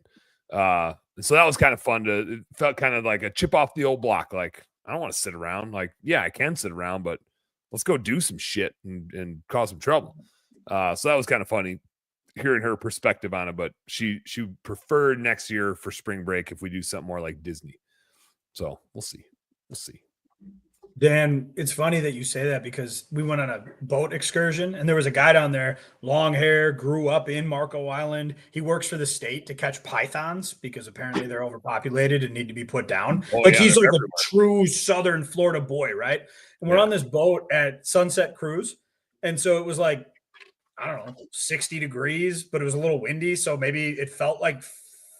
And so that was kind of fun it felt kind of like a chip off the old block. Like I don't want to sit around. Like, yeah, I can sit around, but let's go do some shit and cause some trouble. So that was kind of funny hearing her perspective on it, but she preferred next year for spring break if we do something more like Disney. So we'll see. Dan, it's funny that you say that because we went on a boat excursion and there was a guy down there, long hair, grew up in Marco Island. He works for the state to catch pythons because apparently they're overpopulated and need to be put down. Oh, Like yeah, he's they're like everywhere. a true Southern Florida boy, right? And we're on this boat at Sunset Cruise. And so it was like, I don't know, 60 degrees, but it was a little windy. So maybe it felt like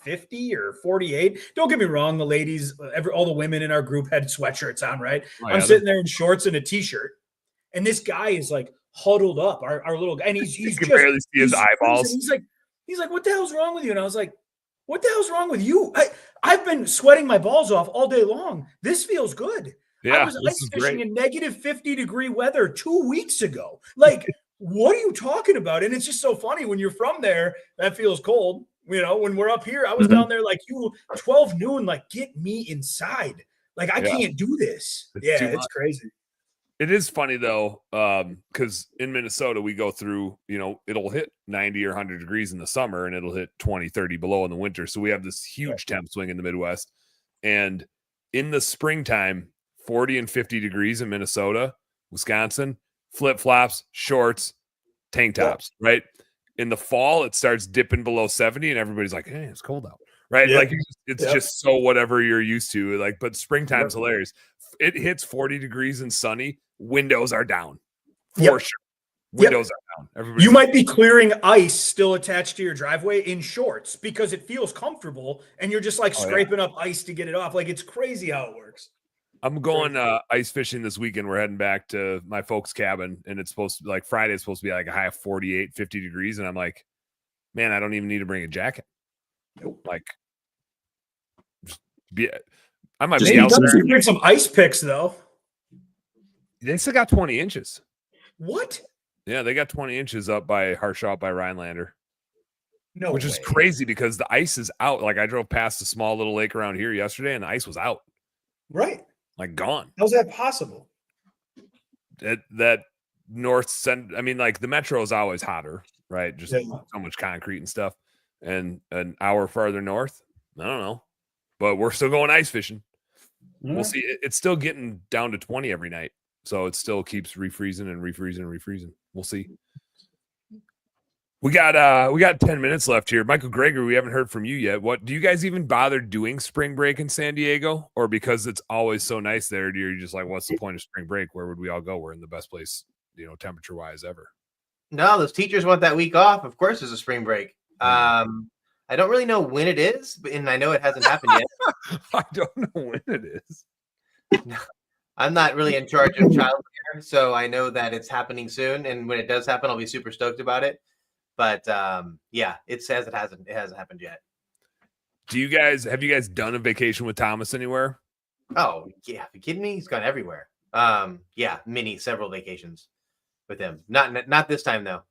50 or 48. Don't get me wrong. The ladies, all the women in our group had sweatshirts on, right? Oh, I'm sitting there in shorts and a t-shirt. And this guy is like huddled up, our little guy. And he's You can just, barely see his eyeballs. He's like, what the hell's wrong with you? And I was like, what the hell's wrong with you? I've been sweating my balls off all day long. This feels good. Yeah, I was ice fishing in negative 50-degree weather 2 weeks ago. Like, what are you talking about? And it's just so funny when you're from there, that feels cold. You know, when we're up here, I was down there like you, 12 noon, like, get me inside. Like, I can't do this. It's crazy. It is funny, though, because in Minnesota, we go through, you know, it'll hit 90 or 100 degrees in the summer, and it'll hit 20, 30 below in the winter. So we have this huge temp swing in the Midwest. And in the springtime, 40 and 50 degrees in Minnesota, Wisconsin, flip-flops, shorts, tank tops, right? In the fall, it starts dipping below 70 and everybody's like, hey, it's cold out, right? Like it's just so whatever you're used to. Like, but springtime's hilarious. It hits 40 degrees and sunny. Windows are down for sure. Windows are down. You might be clearing ice still attached to your driveway in shorts because it feels comfortable and you're just like scraping up ice to get it off. Like, it's crazy how it works. I'm going ice fishing this weekend. We're heading back to my folks' cabin, and it's supposed to be like Friday. It's supposed to be like a high of 48, 50 degrees. And I'm like, man, I don't even need to bring a jacket. Like, I might be out there. Bring some ice picks, though. They still got 20 inches. What? Yeah, they got 20 inches up by Harshaw by Rhinelander. No, which is crazy because the ice is out. Like, I drove past a small little lake around here yesterday, and the ice was out. Right. Like, gone. How's that possible? That north center, I mean, like, the metro is always hotter, right? Just so much concrete and stuff. And an hour farther north, I don't know. But we're still going ice fishing. We'll see. It's still getting down to 20 every night. So it still keeps refreezing and refreezing and refreezing. We'll see. We got 10 minutes left here. Michael Gregory, we haven't heard from you yet. What do you guys even bother doing spring break in San Diego? Or because it's always so nice there, you're just like, what's the point of spring break? Where would we all go? We're in the best place, you know, temperature wise ever. No, those teachers want that week off. Of course, there's a spring break. I don't really know when it is, and I know it hasn't happened yet. I don't know when it is. I'm not really in charge of childcare, so I know that it's happening soon. And when it does happen, I'll be super stoked about it. But yeah, it says it hasn't happened yet. Have you guys done a vacation with Thomas anywhere? Oh yeah, are you kidding me? He's gone everywhere. Yeah, several vacations with him. Not this time though.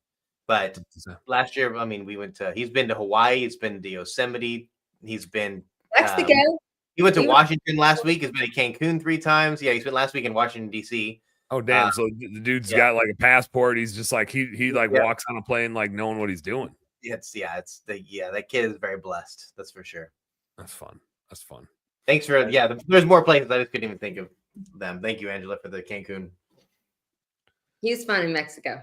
But last year, I mean, he's been to Hawaii, he's been to Yosemite, he's been Mexico. He went to Washington last week. He's been to Cancun 3 times. Yeah, he's been last week in Washington, D.C. Oh, damn. So the dude's got like a passport. He's just like, he walks on a plane like knowing what he's doing. That kid is very blessed. That's for sure. That's fun. Thanks for, there's more places. I just couldn't even think of them. Thank you, Angela, for the Cancun. He was fun in Mexico.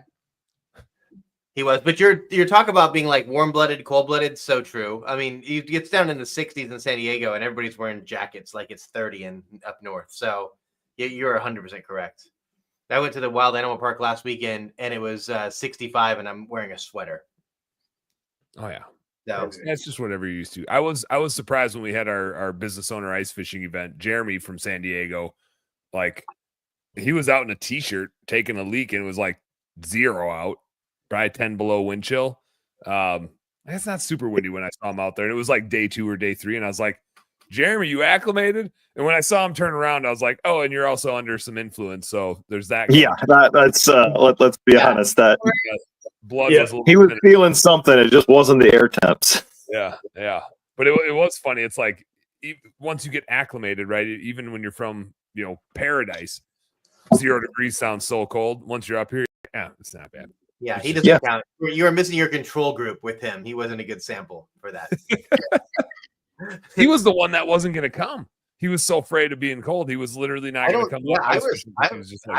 He was, but you're talk about being like warm-blooded, cold-blooded, so true. I mean, it gets down in the 60s in San Diego, and everybody's wearing jackets like it's 30 and up north. So you're 100% correct. I went to the Wild Animal Park last weekend, and it was 65, and I'm wearing a sweater. Oh yeah, so that's just whatever you're used to. I was surprised when we had our business owner ice fishing event. Jeremy from San Diego, like, he was out in a t-shirt taking a leak, and it was like 0 out. Probably 10 below wind chill. It's not super windy when I saw him out there. And it was like day 2 or day 3. And I was like, Jeremy, you acclimated? And when I saw him turn around, I was like, oh, and you're also under some influence. So there's that. Yeah, that's let's be honest. That blood was he was feeling something. It just wasn't the air temps. Yeah. But it was funny. It's like, once you get acclimated, right? Even when you're from, you know, paradise, 0 degrees sounds so cold. Once you're up here, it's not bad. Yeah, he doesn't count. You were missing your control group with him. He wasn't a good sample for that. He was the one that wasn't going to come. He was so afraid of being cold. He was literally not going to come. I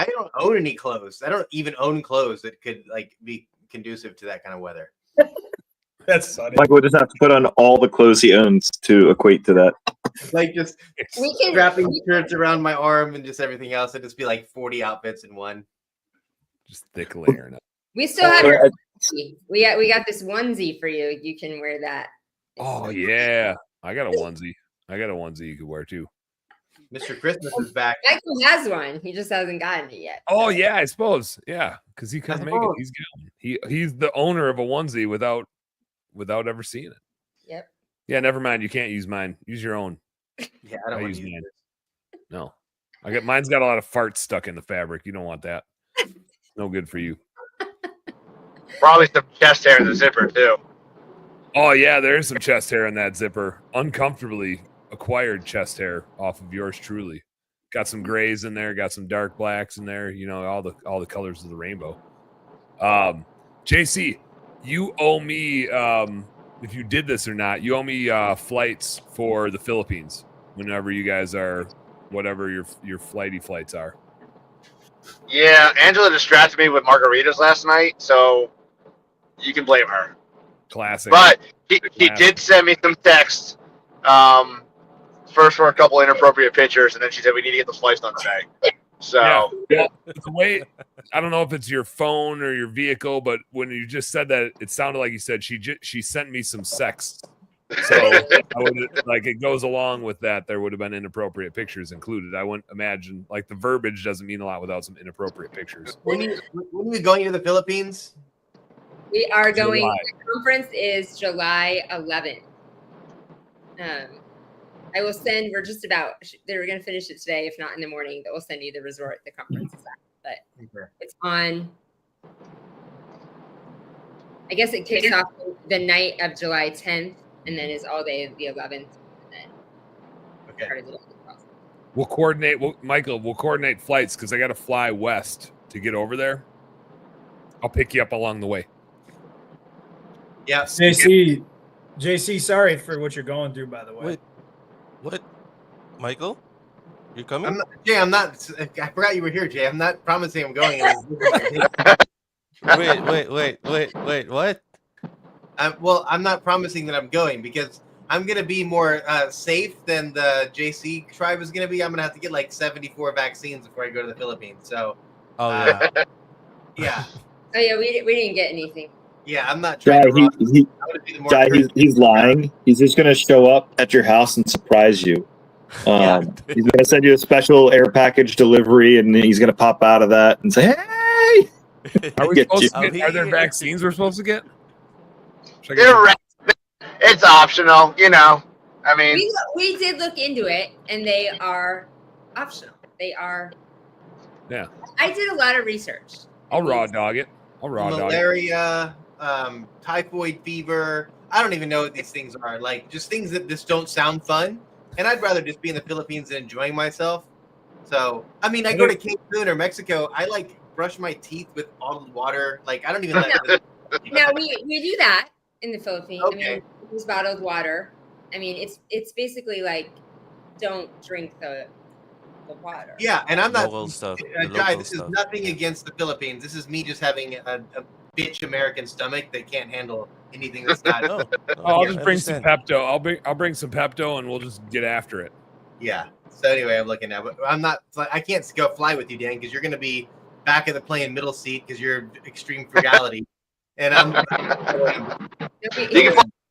don't own any clothes. I don't even own clothes that could like be conducive to that kind of weather. That's funny. Michael would just have to put on all the clothes he owns to equate to that. Like just wrapping shirts around my arm and just everything else. It'd just be like 40 outfits in one. Just thick layering up. We still have our onesie. We got this onesie for you. You can wear that. Oh yeah, I got a onesie. You could wear too. Mr. Christmas is back. Michael has one. He just hasn't gotten it yet. Oh yeah, I suppose. Yeah, because he couldn't make it. He's got one. He's the owner of a onesie without ever seeing it. Yep. Yeah, never mind. You can't use mine. Use your own. Yeah, I don't want to use mine. No, mine's got a lot of farts stuck in the fabric. You don't want that. No good for you. Probably some chest hair in the zipper too. Oh yeah, there is some chest hair in that zipper. Uncomfortably acquired chest hair off of yours truly. Got some grays in there, got some dark blacks in there, you know, all the colors of the rainbow. JC, you owe me if you did this or not, you owe me flights for the Philippines whenever you guys are whatever your flights are. Yeah, Angela distracted me with margaritas last night, so you can blame her. Classic. But he did send me some texts. First for a couple inappropriate pictures, and then she said we need to get the flights done today. So yeah. The way I don't know if it's your phone or your vehicle, but when you just said that, it sounded like you said she sent me some sex. So I would like it goes along with that. There would have been inappropriate pictures included. I wouldn't imagine like the verbiage doesn't mean a lot without some inappropriate pictures. When are we going to the Philippines? We are going. The conference is July 11th. I will send. We're just about. They're going to finish it today, if not in the morning. That will send you the resort the conference is at. But it's on. I guess it kicks off the night of July 10th, and then is all day the 11th. And then part of the day. We'll coordinate. Michael, we'll coordinate flights because I got to fly west to get over there. I'll pick you up along the way. Yeah, JC, sorry for what you're going through, by the way. Wait, what? Michael? You coming? I'm not. I forgot you were here, Jay. I'm not promising I'm going. Wait, what? Well, I'm not promising that I'm going because I'm going to be more safe than the JC tribe is going to be. I'm going to have to get like 74 vaccines before I go to the Philippines. So, yeah. Yeah. Oh, yeah, we didn't get anything. Yeah, I'm not trying he's lying. He's just going to show up at your house and surprise you. He's going to send you a special air package delivery, and he's going to pop out of that and say, "Hey, are there vaccines we're supposed to get?" It's optional, you know. I mean, we did look into it, and they are optional. They are. Yeah. I did a lot of research. I'll raw dog it. Malaria, typhoid fever. I don't even know what these things are. Like just things that just don't sound fun. And I'd rather just be in the Philippines and enjoying myself. So, I mean, I go to Cancun or Mexico. I like brush my teeth with bottled water. Like I don't even. No, we do that in the Philippines. Okay. I mean, we use bottled water. I mean, it's basically like don't drink the water. Yeah, and I'm not. Local stuff. Jai, this is nothing against the Philippines. This is me just having a bitch American stomach that can't handle anything that's not. I'll just bring some Pepto. I'll bring some Pepto, and we'll just get after it. Yeah. So anyway, I'm looking at, but I'm not. I can't go fly with you, Dan, because you're going to be back of the plane, middle seat, because you're extreme frugality, and I'm.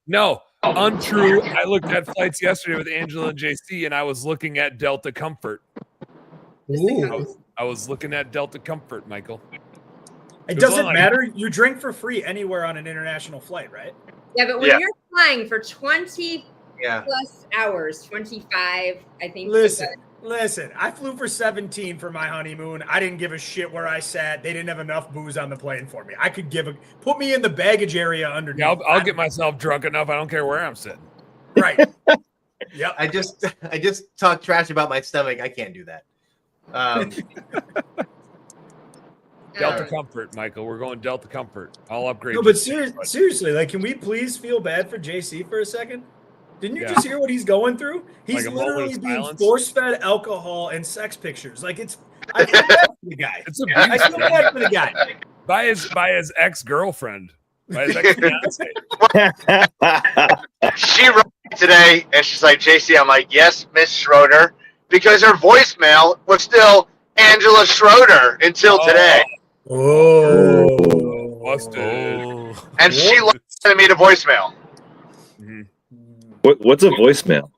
No, untrue. I looked at flights yesterday with Angela and JC, and I was looking at Delta Comfort. I was looking at Delta Comfort, Michael. It doesn't matter. You drink for free anywhere on an international flight, right? Yeah, but when you're flying for 20 plus hours, 25, I think. Listen, I flew for 17 for my honeymoon. I didn't give a shit where I sat. They didn't have enough booze on the plane for me. I could put me in the baggage area underneath. Yeah, I'll get myself drunk enough. I don't care where I'm sitting. Right. Yep. I just talk trash about my stomach. I can't do that. Delta Comfort, Michael. We're going Delta Comfort. I'll upgrade. No, but seriously, like, can we please feel bad for JC for a second? Didn't you just hear what he's going through? He's Like a moment literally of being silence? force-fed alcohol and sex pictures. Like I feel bad for the guy. It's I feel bad for the guy. by his ex-girlfriend, by his ex-fiance. She wrote me today, and she's like, JC, I'm like, yes, Miss Schroeder, because her voicemail was still Angela Schroeder until today. Oh. Busted. And she sent me the voicemail. What's a voicemail?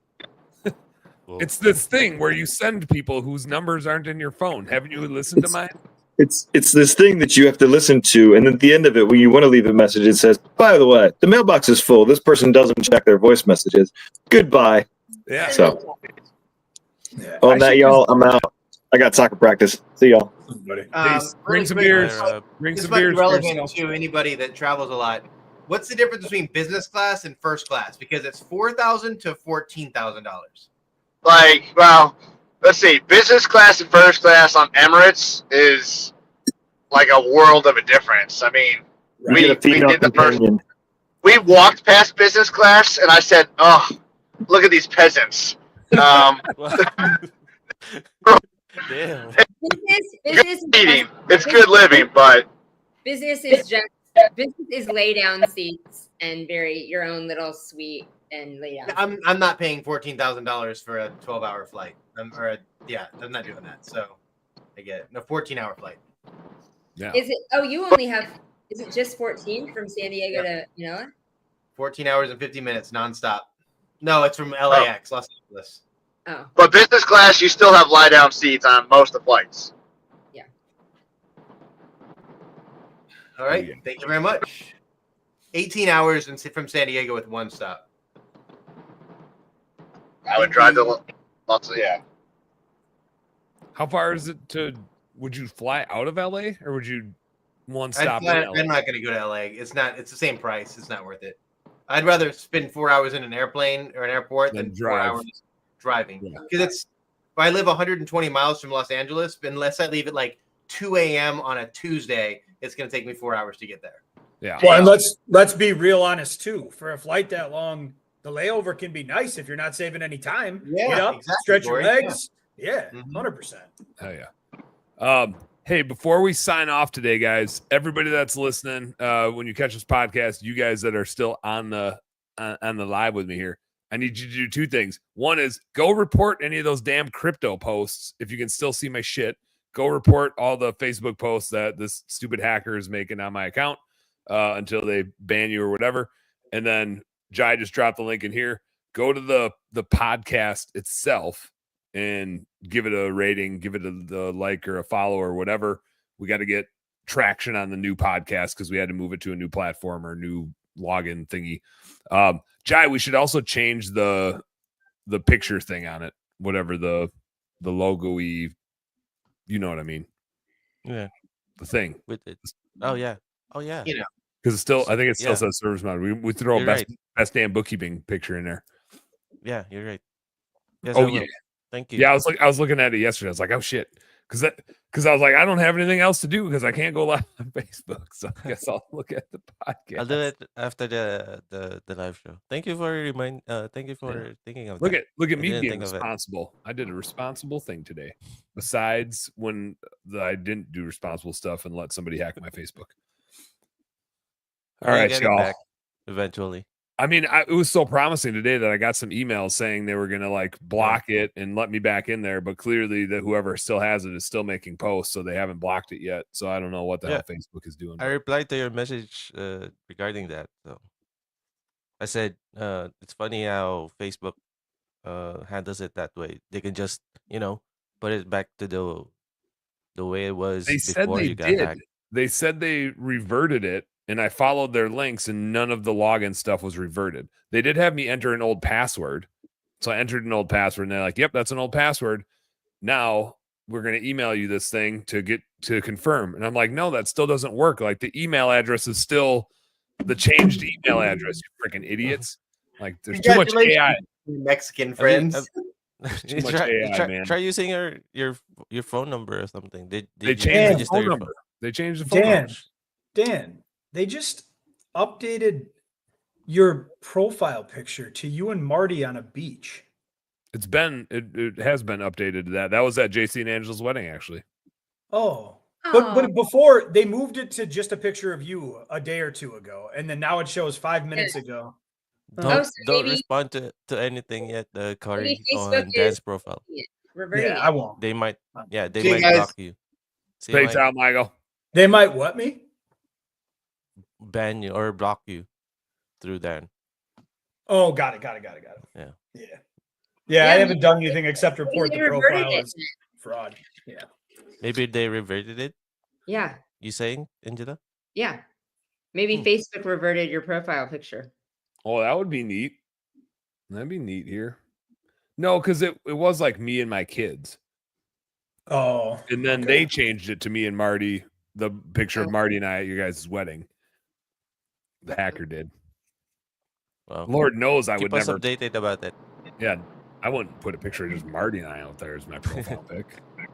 It's this thing where you send people whose numbers aren't in your phone. Haven't you listened to mine? It's this thing that you have to listen to, and at the end of it, when you want to leave a message, it says, "By the way, the mailbox is full. This person doesn't check their voice messages. Goodbye." Yeah. So on that, y'all, I'm out. I got soccer practice. See y'all. Bring some beers. Bring This some might be beers. relevant to anybody that travels a lot. What's the difference between business class and first class? Because it's $4,000 to $14,000. Like, well, let's see. Business class and first class on Emirates is like a world of a difference. I mean, You get a female companion. we walked past business class, and I said, "Oh, look at these peasants." Damn. Business It's good living, but business is lay down seats and your own little suite and lay down. I'm not paying $14,000 for a 12-hour flight. I'm not doing that. So I get it. No, 14-hour flight. Yeah. Is it? Oh, you only have. Is it just 14 from San Diego to Manila? 14 hours and 50 minutes nonstop. No, it's from LAX, Los Angeles. Oh. But business class, you still have lie down seats on most of the flights. Yeah. All right. Thank you very much. 18 hours from San Diego with one stop. I would drive to lots of, yeah. How far is it to? Would you fly out of LA or would you one stop? I'm not going to go to LA. It's the same price. It's not worth it. I'd rather spend 4 hours in an airplane or an airport than 4 hours driving. Because I live 120 miles from Los Angeles, unless I leave at like 2 a.m. on a Tuesday, it's going to take me 4 hours to get there. Yeah. Well, and let's be real honest too. For a flight that long, the layover can be nice if you're not saving any time. Yeah, Get up, exactly, stretch your Corey. legs. Yeah, 100%. Oh yeah. Hey, before we sign off today, guys, everybody that's listening, when you catch this podcast, you guys that are still on the live with me here, I need you to do two things. One is go report any of those damn crypto posts. If you can still see my shit, go report all the Facebook posts that this stupid hacker is making on my account until they ban you or whatever. And then Jai just dropped the link in here. Go to the podcast itself and give it a rating, give it a like or a follow or whatever. We got to get traction on the new podcast because we had to move it to a new platform or new login thingy. Jai, we should also change the picture thing on it, whatever the logo-y, you know what I mean? Yeah. The thing. With it. Oh yeah. Oh yeah. You know. Because I think it still says service model. We throw You're a best damn bookkeeping picture in there. Yeah, you're right. Yes, Oh I will. yeah. Thank you. Yeah, I was looking at it yesterday. I was like, oh shit. Because I was like, I don't have anything else to do because I can't go live on Facebook. So I guess I'll look at the podcast. I'll do it after the live show. Thank you for thank you for thinking of Look that. at I me didn't being think of it. responsible. I did a responsible thing today. Besides when I didn't do responsible stuff and let somebody hack my Facebook. All We'll right, get it y'all. back eventually. I mean, it was so promising today that I got some emails saying they were going to like block it and let me back in there. But clearly that whoever still has it is still making posts. So they haven't blocked it yet. So I don't know what the hell Facebook is doing. I replied to your message regarding that. So I said it's funny how Facebook handles it that way. They can just, put it back to the way it was before you got hacked. They said they reverted it. And I followed their links and none of the login stuff was reverted. They did have me enter an old password. So I entered an old password and they're like, yep, that's an old password. Now we're going to email you this thing to confirm. And I'm like, no, that still doesn't work. Like the email address is still the changed email address. You freaking idiots. Like there's too much AI. Mexican friends. Too much AI, man. Try using your phone number or something. They changed the phone number. They changed the phone number. Dan, they just updated your profile picture to you and Marty on a beach. It has been updated to that. That was at JC and Angela's wedding, actually. Oh. But before they moved it to just a picture of you a day or two ago, and then now it shows 5 minutes ago. Don't so don't maybe- respond to anything yet, Corey, Facebook on is- Dan's profile. Reverting Yeah, it. I won't. They might, they See you might guys. block you. See, you, Peace Mike. out, Michael. They might what me? Ban you or block you through Dan. Oh, got it. Yeah. Yeah, I Yeah, haven't done anything except report Maybe the they reverted profile it. as fraud. Yeah. Maybe they reverted it. Yeah. You saying, Angela? Yeah. Maybe Facebook reverted your profile picture. Oh, that would be neat. That'd be neat here. No, because it was like me and my kids. Oh. And then they changed it to me and Marty, the picture of Marty and I at your guys' wedding. The hacker did. Well, Lord knows I keep would us never. updated about it. Yeah, I wouldn't put a picture of just Marty and I out there as my profile pic.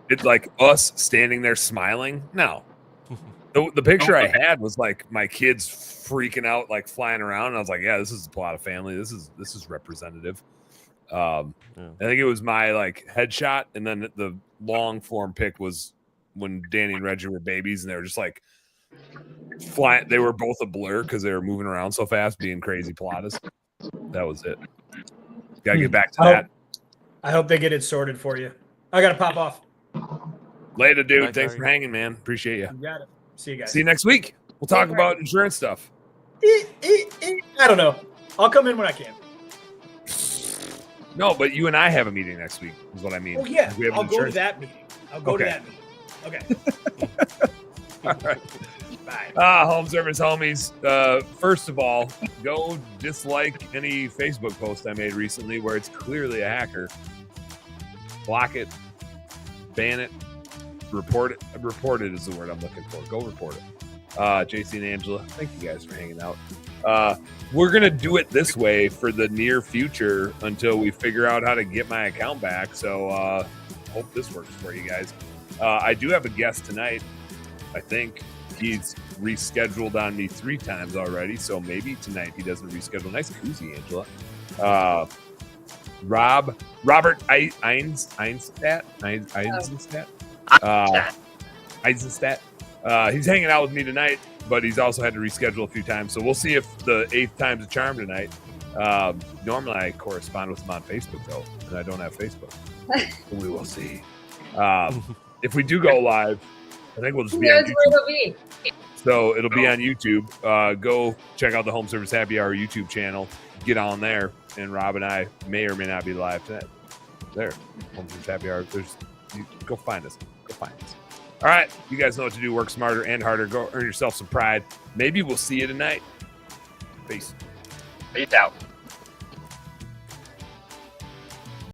It's like us standing there smiling. No. The picture I had was like my kids freaking out, like flying around. And I was like, yeah, this is the Plata family. This is representative. I think it was my like headshot, and then the long form pic was when Danny and Reggie were babies, and they were just like flying. They were both a blur because they were moving around so fast, being crazy Pilatas. That was it. Gotta get back to that. I hope they get it sorted for you. I gotta pop off. Later, dude. Bye, Thanks Gary. for hanging, man. Appreciate you. You got it. See you guys. See you next week. We'll talk about insurance stuff. I don't know. I'll come in when I can. No, but you and I have a meeting next week, is what I mean. Oh yeah, We have I'll an go to insurance- that meeting. I'll go to Okay. that meeting. Okay. All right. Bye. Home service homies. First of all, go dislike any Facebook post I made recently where it's clearly a hacker. Block it, ban it, report it. Report it is the word I'm looking for. Go report it. JC and Angela, thank you guys for hanging out. We're gonna do it this way for the near future until we figure out how to get my account back. So hope this works for you guys. I do have a guest tonight. I think he's rescheduled on me 3 times already, so maybe tonight he doesn't reschedule. Nice koozie, Angela. Robert Eisenstadt. He's hanging out with me tonight, but he's also had to reschedule a few times. So we'll see if the 8th time's a charm tonight. Normally I correspond with him on Facebook though, and I don't have Facebook. We will see. If we do go live, I think we'll just Who be on knows YouTube. where it'll be? So it'll be on YouTube. Go check out the Home Service Happy Hour YouTube channel. Get on there, and Rob and I may or may not be live tonight. There, Home Service Happy Hour. Go find us. Go find us. All right, you guys know what to do. Work smarter and harder. Go earn yourself some pride. Maybe we'll see you tonight. Peace. Peace out.